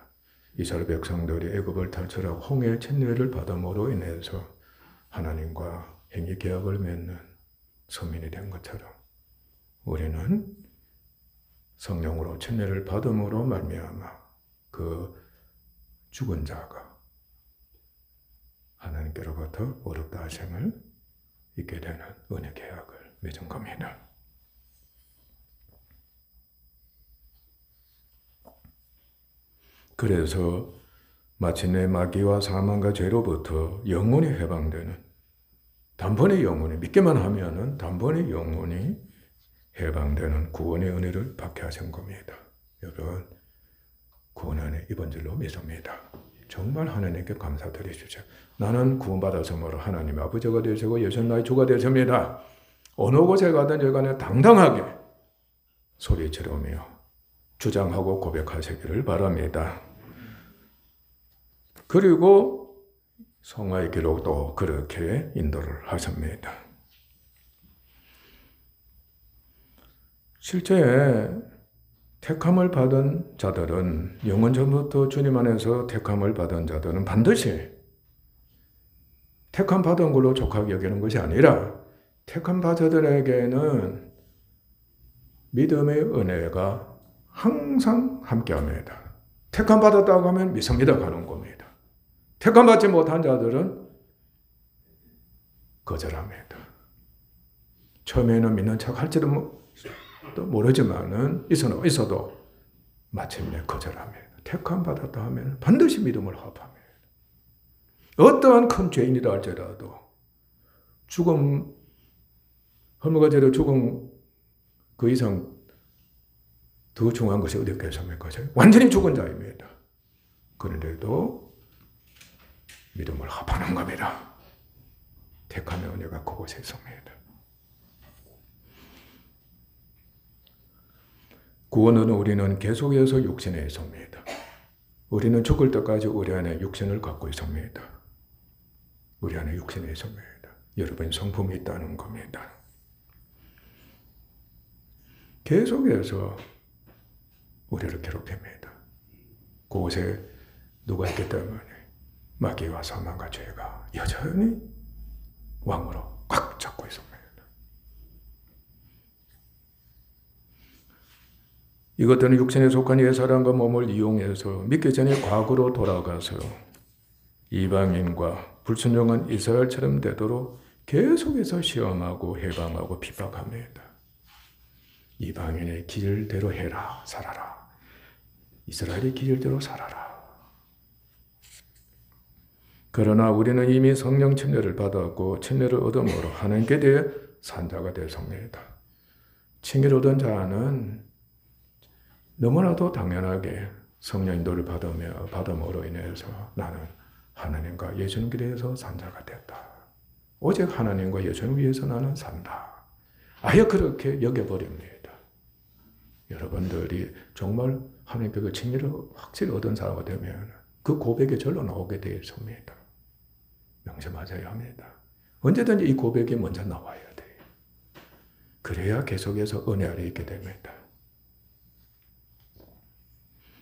이스라엘 백성들이 애굽을 탈출하고 홍해의 침례를 받음으로 인해서 하나님과 행위 계약을 맺는 서민이 된 것처럼 우리는 성령으로 침례를 받음으로 말미암아 그 죽은 자가 하나님께로부터 어렵다 하심을 잊게 되는 은혜 계약을 맺은 겁니다. 그래서 마침내 마귀와 사망과 죄로부터 영원히 해방되는 단번에 영원히 믿기만 하면은 단번에 영원히 해방되는 구원의 은혜를 받게 하신 겁니다. 여러분 구원 안에 입은 줄로 믿습니다. 정말 하나님께 감사드리십시오. 나는 구원받았으므로 하나님 아버지가 되시고 예수 나의 주가 되십니다. 어느 곳에 가든 여간에 당당하게 소리 지르며 주장하고 고백하시기를 바랍니다. 그리고 성화의 기록도 그렇게 인도를 하십니다. 실제 택함을 받은 자들은 영원 전부터 주님 안에서 택함을 받은 자들은 반드시 택함 받은 걸로 족하게 여기는 것이 아니라 택함 받은 자들에게는 믿음의 은혜가 항상 함께합니다. 택함 받았다고 하면 믿습니다 가는 겁니다. 택함 받지 못한 자들은 거절합니다. 처음에는 믿는 척 할지도 모르지만은 있어도 마침내 거절합니다. 택함 받았다 하면 반드시 믿음을 합합니다. 어떠한 큰 죄인이라 할지라도 죽음, 헐모가 죄로 죽음 그 이상 더 중요한 것이 어디 있겠습니까? 완전히 죽은 자입니다. 그런데도 믿음을 합하는 겁니다. 택함의 은혜가 그곳에 있습니다. 구원은 우리는 계속해서 육신에 있습니다. 우리는 죽을 때까지 우리 안에 육신을 갖고 있습니다. 우리 안에 육신에 있습니다. 여러분 성품이 있다는 겁니다. 계속해서 우리를 괴롭힙니다. 그곳에 누가 있기 때문에 마귀와 사망과 죄가 여전히 왕으로 꽉 잡고 있습니다. 이것들은 육신에 속한 옛사람과 몸을 이용해서 믿기 전에 과거로 돌아가서 이방인과 불순종한 이스라엘처럼 되도록 계속해서 시험하고 해방하고 핍박합니다. 이방인의 길대로 해라, 살아라. 이스라엘의 길대로 살아라. 그러나 우리는 이미 성령 침례를 받았고 침례를 얻음으로 하나님께 대해 산자가 되었습니다. 침례를 얻은 자는 너무나도 당연하게 성령 인도를 받음으로 인해서 나는 하나님과 예수님께 대해서 산자가 됐다. 오직 하나님과 예수님을 위해서 나는 산다. 아예 그렇게 여겨버립니다. 여러분들이 정말 하나님께 그 칭의를 확실히 얻은 사람이 되면 그 고백이 절로 나오게 되어 있습니다. 명심하셔야 합니다. 언제든지 이 고백이 먼저 나와야 돼요. 그래야 계속해서 은혜 아래 있게 됩니다.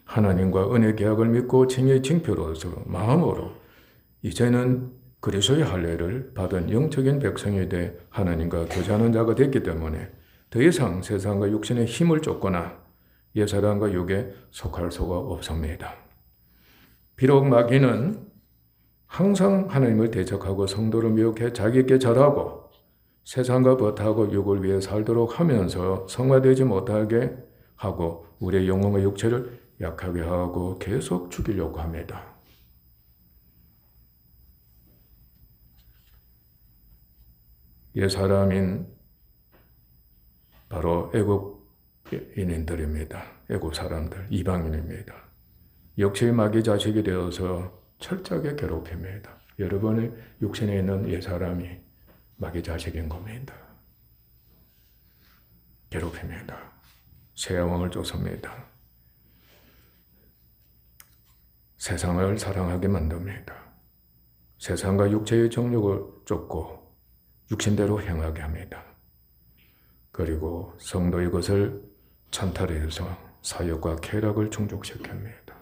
하나님과 은혜 계약을 믿고 칭의의 징표로서 마음으로 이제는 그리스도의 할례를 받은 영적인 백성이 돼 하나님과 교제하는 자가 됐기 때문에 더 이상 세상과 육신의 힘을 쫓거나 옛사람과 육에 속할 수가 없습니다. 비록 마귀는 항상 하나님을 대적하고 성도를 미혹해 자기에게 절하고 세상과 버타고 육을 위해 살도록 하면서 성화되지 못하게 하고 우리의 영혼과 육체를 약하게 하고 계속 죽이려고 합니다. 옛사람인 바로 애국인들입니다. 애국 사람들, 이방인입니다. 역시 마귀 자식이 되어서 철저하게 괴롭힙니다. 여러분의 육신에 있는 옛사람이 마귀 자식인 겁니다. 괴롭힙니다. 세왕을 쫓습니다. 세상을 사랑하게 만듭니다. 세상과 육체의 정욕을 쫓고 육신대로 행하게 합니다. 그리고 성도의 것을 찬탈해서 사역과 쾌락을 충족시킵니다.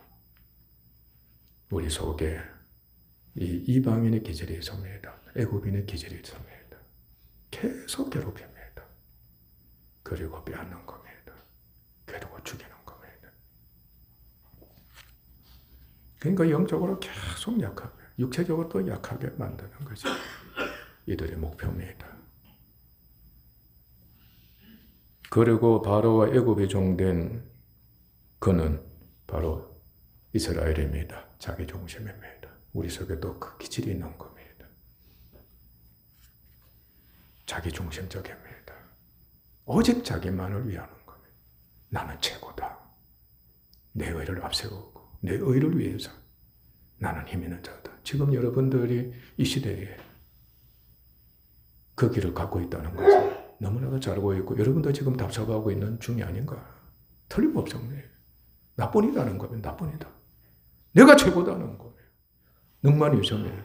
우리 속에 이 이방인의 기질이 있습니다. 애굽인의 기질이 있습니다. 계속 괴롭힙니다. 그리고 빼앗는 겁니다. 그리고 죽이는 겁니다. 그러니까 영적으로 계속 약하게, 육체적으로 또 약하게 만드는 것이 이들의 목표입니다. 그리고 바로와 애굽의 종된 그는 바로 이스라엘입니다. 자기 중심입니다. 우리 속에도 그 기질이 있는 겁니다. 자기 중심적입니다. 오직 자기만을 위하는 겁니다. 나는 최고다. 내 의를 앞세우고 내 의를 위해서 나는 힘 있는 자다. 지금 여러분들이 이 시대에 그 길을 갖고 있다는 것을 너무나도 잘 알고 있고 여러분도 지금 답답하고 있는 중이 아닌가. 틀림없습니다. 나뿐이다는 겁니다. 나뿐이다. 내가 최고다는 겁니다. 능만 있으면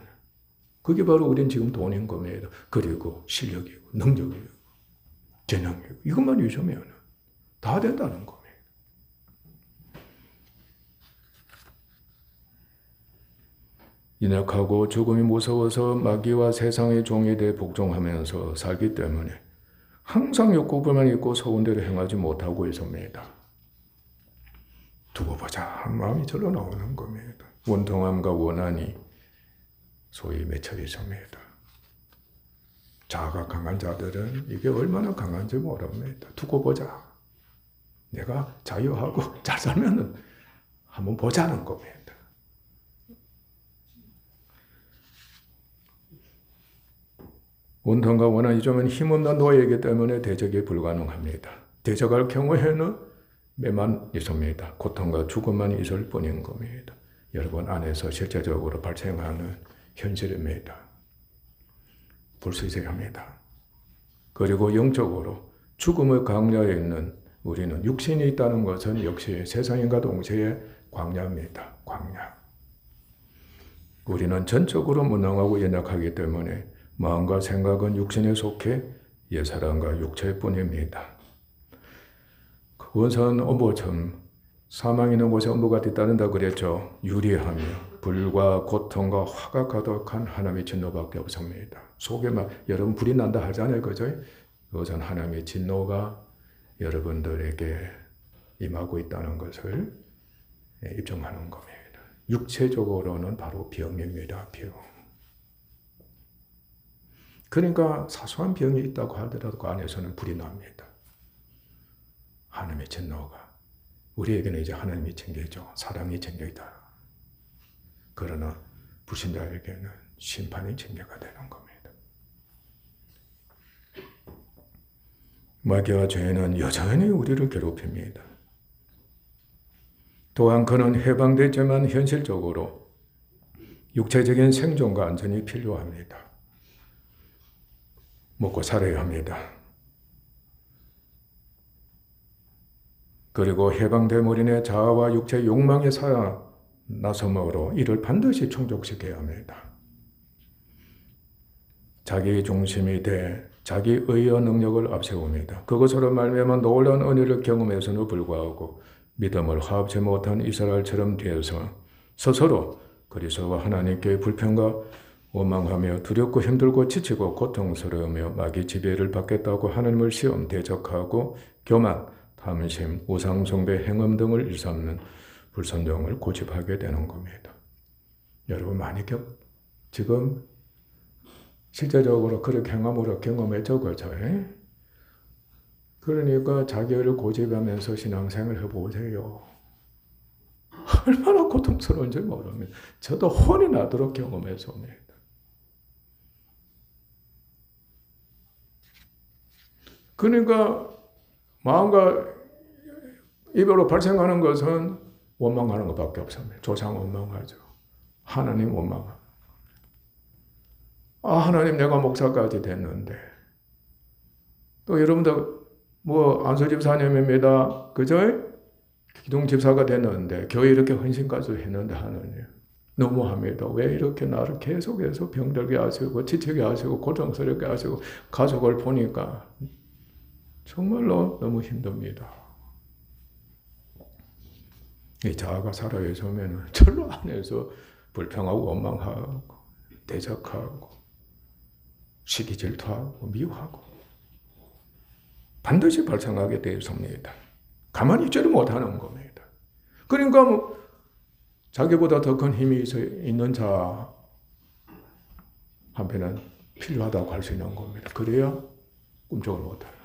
그게 바로 우리는 지금 돈인 겁니다. 그리고 실력이고 능력이고 재능이고 이것만 있으면 다 된다는 겁니다. 인약하고 죽음이 무서워서 마귀와 세상의 종이 돼 복종하면서 살기 때문에 항상 욕구만 있고 소원대로 행하지 못하고 있습니다. 두고 보자 한 마음이 절로 나오는 겁니다. 원통함과 원한이 소위 맺혀 있습니다. 자아가 강한 자들은 이게 얼마나 강한지 모릅니다. 두고 보자. 내가 자유하고 잘 살면 한번 보자는 겁니다. 원통과 원한이 좀 힘없는 노예이기 때문에 대적이 불가능합니다. 대적할 경우에는 매만 있습니다. 고통과 죽음만 있을 뿐인 겁니다. 여러분 안에서 실제적으로 발생하는 현실입니다. 볼 수 있어야 합니다. 그리고 영적으로 죽음의 광야에 있는 우리는 육신이 있다는 것은 역시 세상인과 동시에 광야입니다. 광야. 우리는 전적으로 무능하고 연약하기 때문에 마음과 생각은 육신에 속해 옛사람과 육체뿐입니다. 그것은 엄보처럼 사망 있는 곳에 엄보가 뒤따른다 그랬죠. 유리하며 불과 고통과 화가 가득한 하나님의 진노밖에 없습니다. 속에 막 여러분 불이 난다 하잖아요. 그죠? 그것은 하나님의 진노가 여러분들에게 임하고 있다는 것을 입증하는 겁니다. 육체적으로는 바로 병입니다. 병. 그러니까 사소한 병이 있다고 하더라도 그 안에서는 불이 납니다. 하나님의 진노가. 우리에게는 이제 하나님이 챙겨죠. 사람이 챙겨있다. 그러나 불신자에게는 심판이 챙겨가 되는 겁니다. 마귀와 죄는 여전히 우리를 괴롭힙니다. 또한 그는 해방되지만 현실적으로 육체적인 생존과 안전이 필요합니다. 먹고 살아야 합니다. 그리고 해방된 우리의 자아와 육체의 욕망에 나섬으로 이를 반드시 충족시켜야 합니다. 자기 중심이 돼 자기 의와 능력을 앞세웁니다. 그것으로 말미암아 놀라운 은혜를 경험해서는 불구하고 믿음을 화합치 못한 이스라엘처럼 되어서 스스로 그리스도와 하나님께 불평과 원망하며 두렵고 힘들고 지치고 고통스러우며 마귀 지배를 받겠다고 하나님을 시험 대적하고 교만, 탐심, 우상숭배, 행음 등을 일삼는 불순종을 고집하게 되는 겁니다. 여러분 많이 지금 실제적으로 그렇게 행함으로 경험했죠, 그렇죠? 그러니까 자기를 고집하면서 신앙생활을 해보세요. 얼마나 고통스러운지 모릅니다. 저도 혼이 나도록 경험했습니다. 그러니까 마음과 입으로 발생하는 것은 원망하는 것밖에 없습니다. 조상 원망하죠. 하나님 원망하죠. 하나님 내가 목사까지 됐는데 또 여러분들 안수 집사님입니다. 그죠? 기둥 집사가 됐는데 교회 이렇게 헌신까지 했는데 하나님 너무합니다. 왜 이렇게 나를 계속해서 병들게 하시고 지치게 하시고 고통스럽게 하시고 가족을 보니까 정말로 너무 힘듭니다. 이 자아가 살아있으면 철로 안에서 불평하고 원망하고 대적하고 시기 질투하고 미워하고 반드시 발생하게 되어 있습니다. 가만히 있지를 못하는 겁니다. 그러니까 뭐 자기보다 더 큰 힘이 있는 자 한편은 필요하다고 할 수 있는 겁니다. 그래야 꿈쩍을 못해요.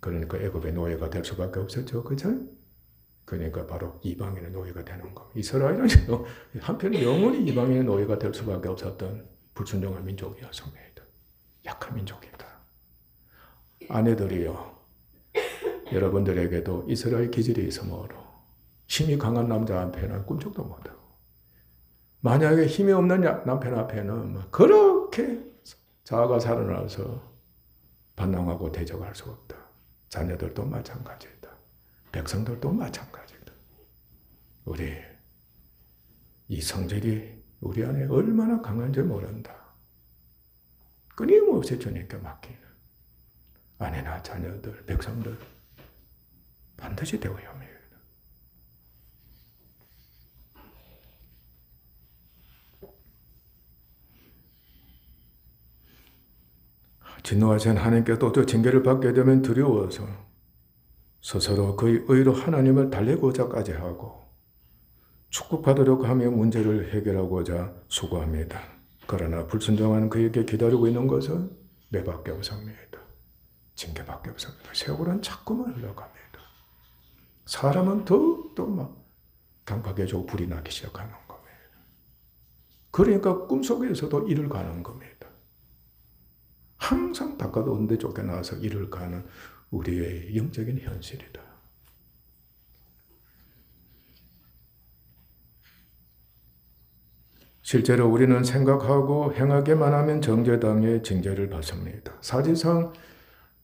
그러니까 애굽의 노예가 될 수밖에 없었죠. 그죠? 그러니까 바로 이방인의 노예가 되는 겁니다. 이스라엘은 한편 영원히 이방인의 노예가 될 수밖에 없었던 불순종한 민족이었습니다. 약한 민족이다. 아내들이요. 여러분들에게도 이스라엘 기질이 있으므로 힘이 강한 남자 앞에는 꿈쩍도 못하고 만약에 힘이 없는 남편 앞에는 그렇게 자아가 살아나서 반항하고 대적할 수 없다. 자녀들도 마찬가지다. 백성들도 마찬가지다. 우리 이 성질이 우리 안에 얼마나 강한지 모른다. 끊임없이 주님께 맡기는 아내나 자녀들, 백성들 반드시 되어야 합니다. 진노하신 하나님께서 또 징계를 받게 되면 두려워서 스스로 그의 의로 하나님을 달래고자까지 하고 축복받으려고 하며 문제를 해결하고자 수고합니다. 그러나 불순종한 그에게 기다리고 있는 것은 매밖에 없습니다. 징계밖에 없습니다. 세월은 자꾸만 흘러갑니다. 사람은 더욱더 막 강팍해지고 불이 나기 시작하는 겁니다. 그러니까 꿈속에서도 일을 가는 겁니다. 항상 바깥 온데 쫓겨나서 일을 가는 우리의 영적인 현실이다. 실제로 우리는 생각하고 행하기만 하면 정죄당의 징계를 받습니다. 사실상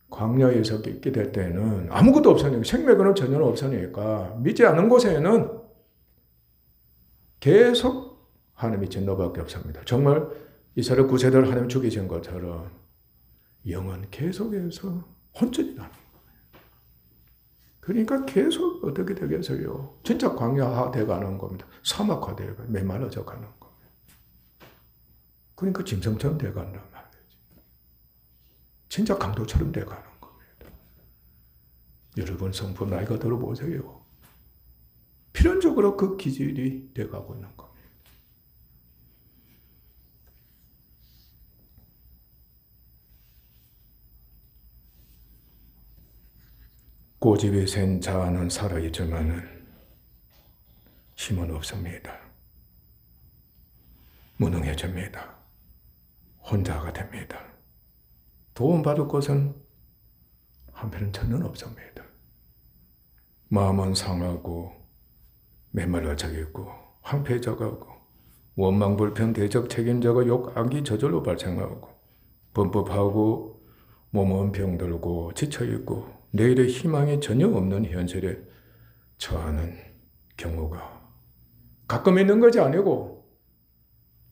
광야에서 있게 될 때는 아무것도 없으니까 생명은 전혀 없으니까 믿지 않는 곳에는 계속 하나님이 진노밖에 없습니다. 정말 이스라엘 구세대를 하나님 죽이신 것처럼 영은 계속해서 혼쭐이 나는 거예요. 그러니까 계속 어떻게 되겠어요? 진짜 광야화돼 가는 겁니다. 사막화돼 가고 메말라져 가는 겁니다. 그러니까 짐승처럼 돼 간단 말이지. 진짜 강도처럼 돼 가는 겁니다. 여러분 성품 나이가 들어보세요. 필연적으로 그 기질이 돼 가고 있는 겁니다. 고집이 센 자아는 살아있지만은 힘은 없습니다. 무능해집니다. 혼자가 됩니다. 도움받을 것은 한편은 전혀 없습니다. 마음은 상하고 메말라져 있고 황폐해져가고 원망, 불평, 대적, 책임자가 욕, 악이 저절로 발생하고 범법하고 몸은 병들고 지쳐있고 내일의 희망이 전혀 없는 현실에 처하는 경우가 가끔 있는 것이 아니고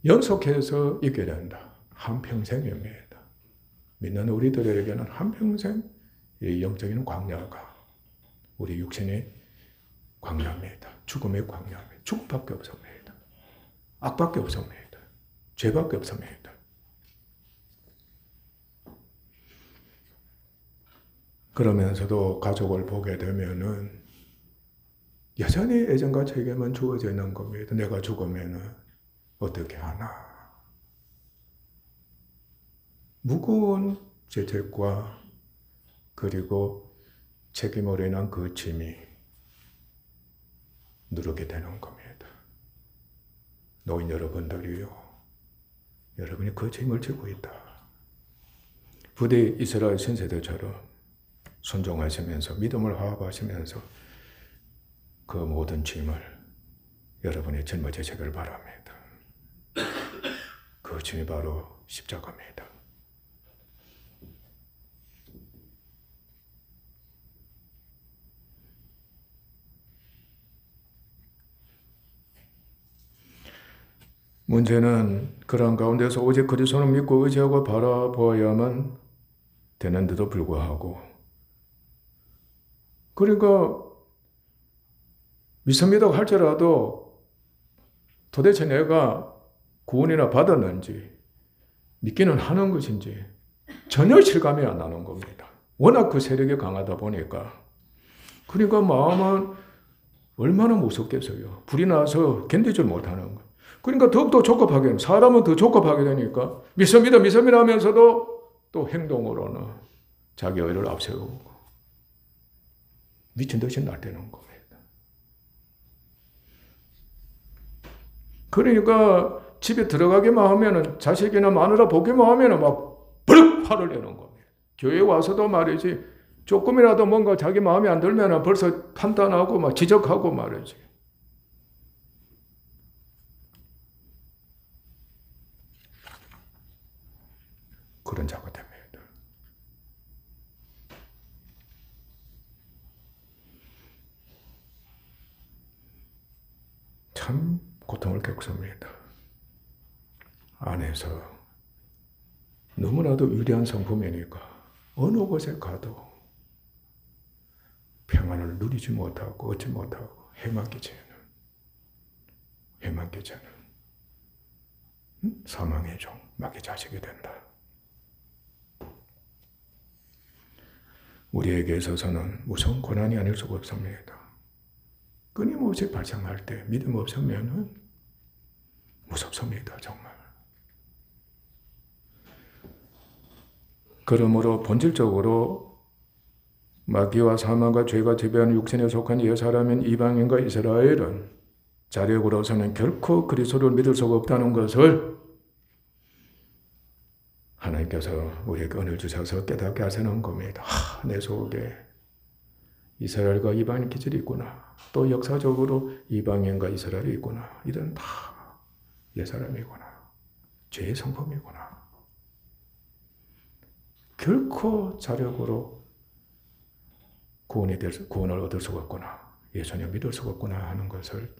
연속해서 있게 된다. 한평생입니다. 믿는 우리들에게는 한평생 이 영적인 광야가 우리 육신의 광야입니다. 죽음의 광야입니다. 죽음밖에 없습니다. 악밖에 없습니다. 죄밖에 없습니다. 그러면서도 가족을 보게 되면은 여전히 애정과 책임은 주어져 있는 겁니다. 내가 죽으면은 어떻게 하나. 무거운 죄책과 그리고 책임으로 인한 그 짐이 누르게 되는 겁니다. 노인 여러분들이요. 여러분이 그 짐을 지고 있다. 부디 이스라엘 신세대처럼 순종하시면서 믿음을 화합하시면서 그 모든 짐을 여러분이 짊어지시길 바랍니다. 그 짐이 바로 십자가입니다. 문제는 그러한 가운데서 오직 그리스도를 믿고 의지하고 바라보아야만 되는데도 불구하고, 그러니까 믿습니다 할지라도 도대체 내가 구원이나 받았는지 믿기는 하는 것인지 전혀 실감이 안 나는 겁니다. 워낙 그 세력이 강하다 보니까. 그러니까 마음은 얼마나 무섭겠어요. 불이 나서 견디질 못하는 거. 그러니까 더욱더 족급하게, 사람은 더 족급하게 되니까 믿습니다 하면서도 또 행동으로는 자기 의를 앞세우고 미친 듯이 날뛰는 겁니다. 그러니까 집에 들어가기만 하면은, 자식이나 마누라 보기만 하면은 막 버럭 화를 내는 겁니다. 교회 와서도 말이지, 조금이라도 뭔가 자기 마음에 안 들면은 벌써 판단하고 막 지적하고 말이지. 그런 자가 됩니다. 참 고통을 겪습니다. 안에서 너무나도 위대한 성품이니까 어느 곳에 가도 평안을 누리지 못하고 얻지 못하고 해맑게 되는 사망의 종, 마귀 자식이 된다. 우리에게 있어서는 무서운 고난이 아닐 수가 없습니다. 끊임없이 발생할 때 믿음 없으면 무섭습니다, 정말. 그러므로 본질적으로 마귀와 사망과 죄가 지배하는 육신에 속한 옛사람인 이방인과 이스라엘은 자력으로서는 결코 그리스도를 믿을 수가 없다는 것을 하나님께서 우리에게 은혜를 주셔서 깨닫게 하시는 겁니다. 내 속에 이스라엘과 이방인 기질이 있구나. 또 역사적으로 이방인과 이스라엘이 있구나. 이런 다 옛사람이구나. 죄의 성품이구나. 결코 자력으로 구원을 얻을 수가 없구나. 예수님 믿을 수가 없구나 하는 것을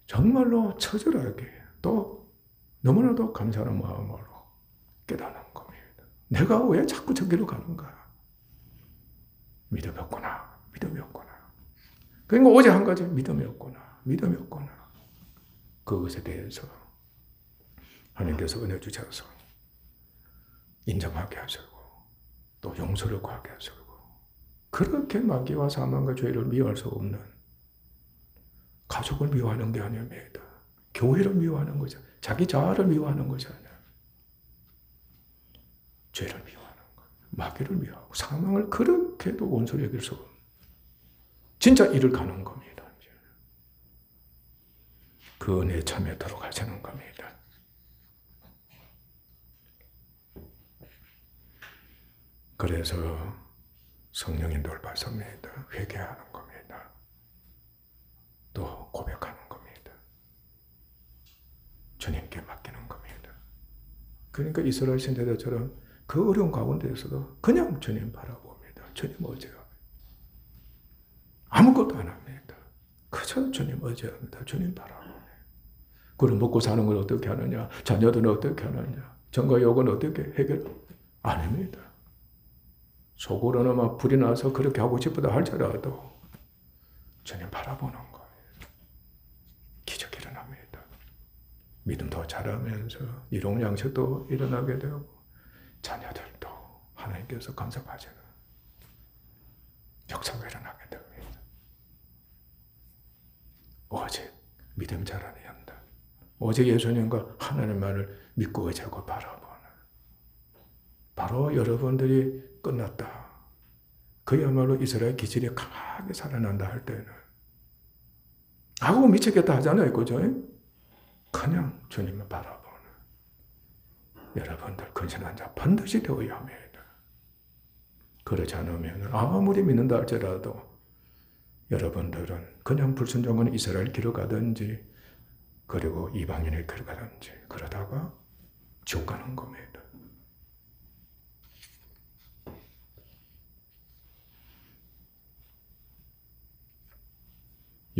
정말로 처절하게 또 너무나도 감사하는 마음으로 깨닫는 겁니다. 내가 왜 자꾸 저기로 가는가? 믿음이 없구나. 그러니까 오직 한 가지, 믿음이 없구나. 그것에 대해서 하나님께서 은혜 주셔서 인정하게 하시고 또 용서를 구하게 하시고, 그렇게 마귀와 사망과 죄를 미워할 수 없는, 가족을 미워하는 게 아닙니다. 교회를 미워하는 거죠. 자기 자아를 미워하는 것이 아니라 죄를 미워하는 것, 마귀를 미워하고 사망을 그렇게도 원수로 여길 수 없는, 진짜 이를 가는 겁니다. 그 은혜에 참여하도록 하시는 겁니다. 그래서 성령의 돌파섭니다. 회개하는 겁니다. 또 고백하는 겁니다. 주님께 맡기는 겁니다. 그러니까 이스라엘 신세대처럼 그 어려운 가운데에서도 그냥 주님 바라봅니다. 주님 의지합니다. 아무것도 안 합니다. 그저 주님 의지합니다. 주님 바라봅니다. 그럼 먹고 사는 걸 어떻게 하느냐? 자녀들은 어떻게 하느냐? 전과 욕은 어떻게 해결합니까? 안 합니다. 속으로는 막 불이 나서 그렇게 하고 싶다 할지라도 주님 바라보는 거예요. 기적이 일어납니다. 믿음도 자라면서 일용양식도 일어나게 되고 자녀들도 하나님께서 간섭하시는 역사가 일어나게 됩니다. 오직 믿음 자라는 연단, 오직 예수님과 하나님만을 믿고 의지하고 바라보는, 바로 여러분들이 끝났다, 그야말로 이스라엘 기질이 강하게 살아난다 할 때는 아고 미치겠다 하잖아요. 그죠? 그냥 주님을 바라보는 여러분들 근신한 자 반드시 되어야 합니다. 그렇지 않으면 아무리 믿는다 할지라도 여러분들은 그냥 불순종은 이스라엘 길을 가든지 그리고 이방인의 길을 가든지 그러다가 지옥 가는 겁니다.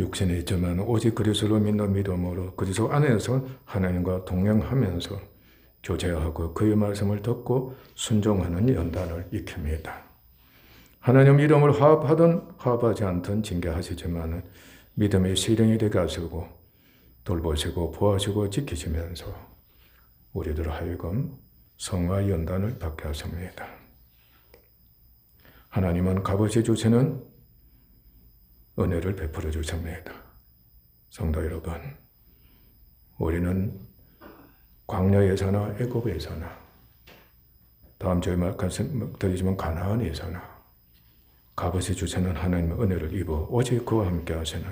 육신에 있지만 오직 그리스도를 믿는 믿음으로 그리스도 안에서 하나님과 동행하면서 교제하고 그의 말씀을 듣고 순종하는 연단을 익힙니다. 하나님 이름을 화합하든 화합하지 않든 징계하시지만 믿음의 실행이 되게 하시고 돌보시고 보호하시고 지키시면서 우리들 하여금 성화 연단을 받게 하십니다. 하나님은 값없이 주시는 은혜를 베풀어 주십니다. 성도 여러분, 우리는 광야에서나 애굽에서나 다음 주에 말씀드리지만 가나안에서나 값없이 주시는 하나님의 은혜를 입어 오직 그와 함께 하시는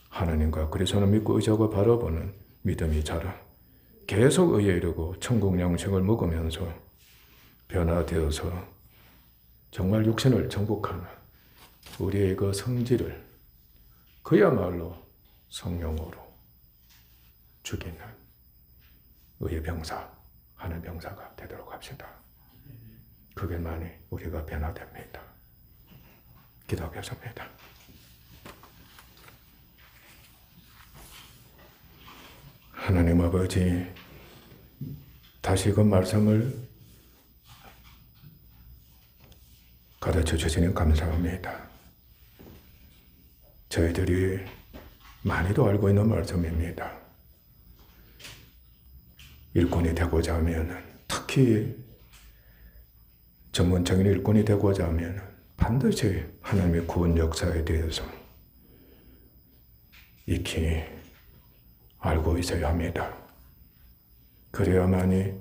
하나님과 그리스도를 믿고 의지하고 바라보는 믿음이 자라 계속 의에 이르고 천국 양식을 먹으면서 변화되어서 정말 육신을 정복하는 우리의 그 성질을 그야말로 성령으로 죽이는 의의 병사, 하늘 병사가 되도록 합시다. 그게만이 우리가 변화됩니다. 기도하겠습니다. 하나님 아버지, 다시 그 말씀을 가르쳐 주시니 감사합니다. 저희들이 많이도 알고 있는 말씀입니다. 일꾼이 되고자 하면, 특히 전문적인 일꾼이 되고자 하면 반드시 하나님의 구원 역사에 대해서 익히 알고 있어야 합니다. 그래야만이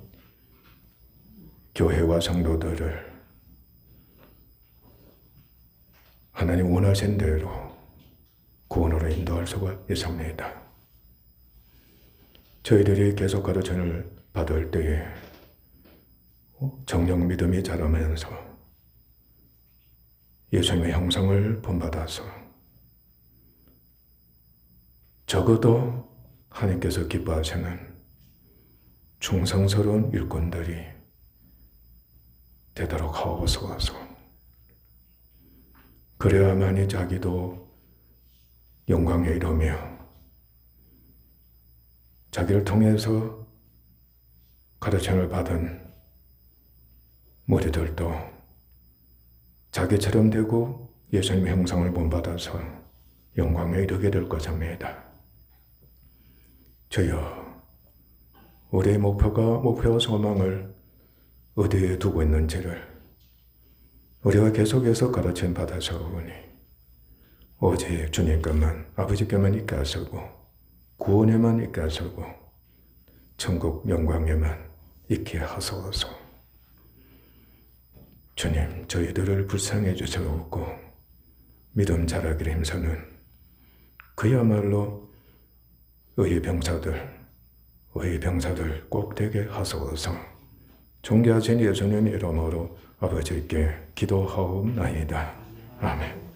교회와 성도들을 하나님 원하신 대로 구원으로 인도할 수가 있습니다. 저희들이 계속 가르침을 받을 때에 정령 믿음이 자라면서 예수님의 형상을 본받아서 적어도 하나님께서 기뻐하시는 충성스러운 일꾼들이 되도록 하옵소서. 그래야만이 자기도 영광에 이르며 자기를 통해서 가르침을 받은 무리들도 자기처럼 되고 예수님의 형상을 본받아서 영광에 이르게 될 것입니다. 주여, 우리의 목표와 소망을 어디에 두고 있는지를 우리가 계속해서 가르침 받아서 오니 오직 주님께만, 아버지께만 있게 하시고 구원에만 있게 하시고 천국 영광에만 있게 하소서. 주님, 저희들을 불쌍해 주시옵고 믿음 자라기를 힘쓰는 그야말로 의의 병사들 꼭 되게 하소서. 존귀하신 예수님의 이름으로 아버지께 기도하옵나이다. 아멘.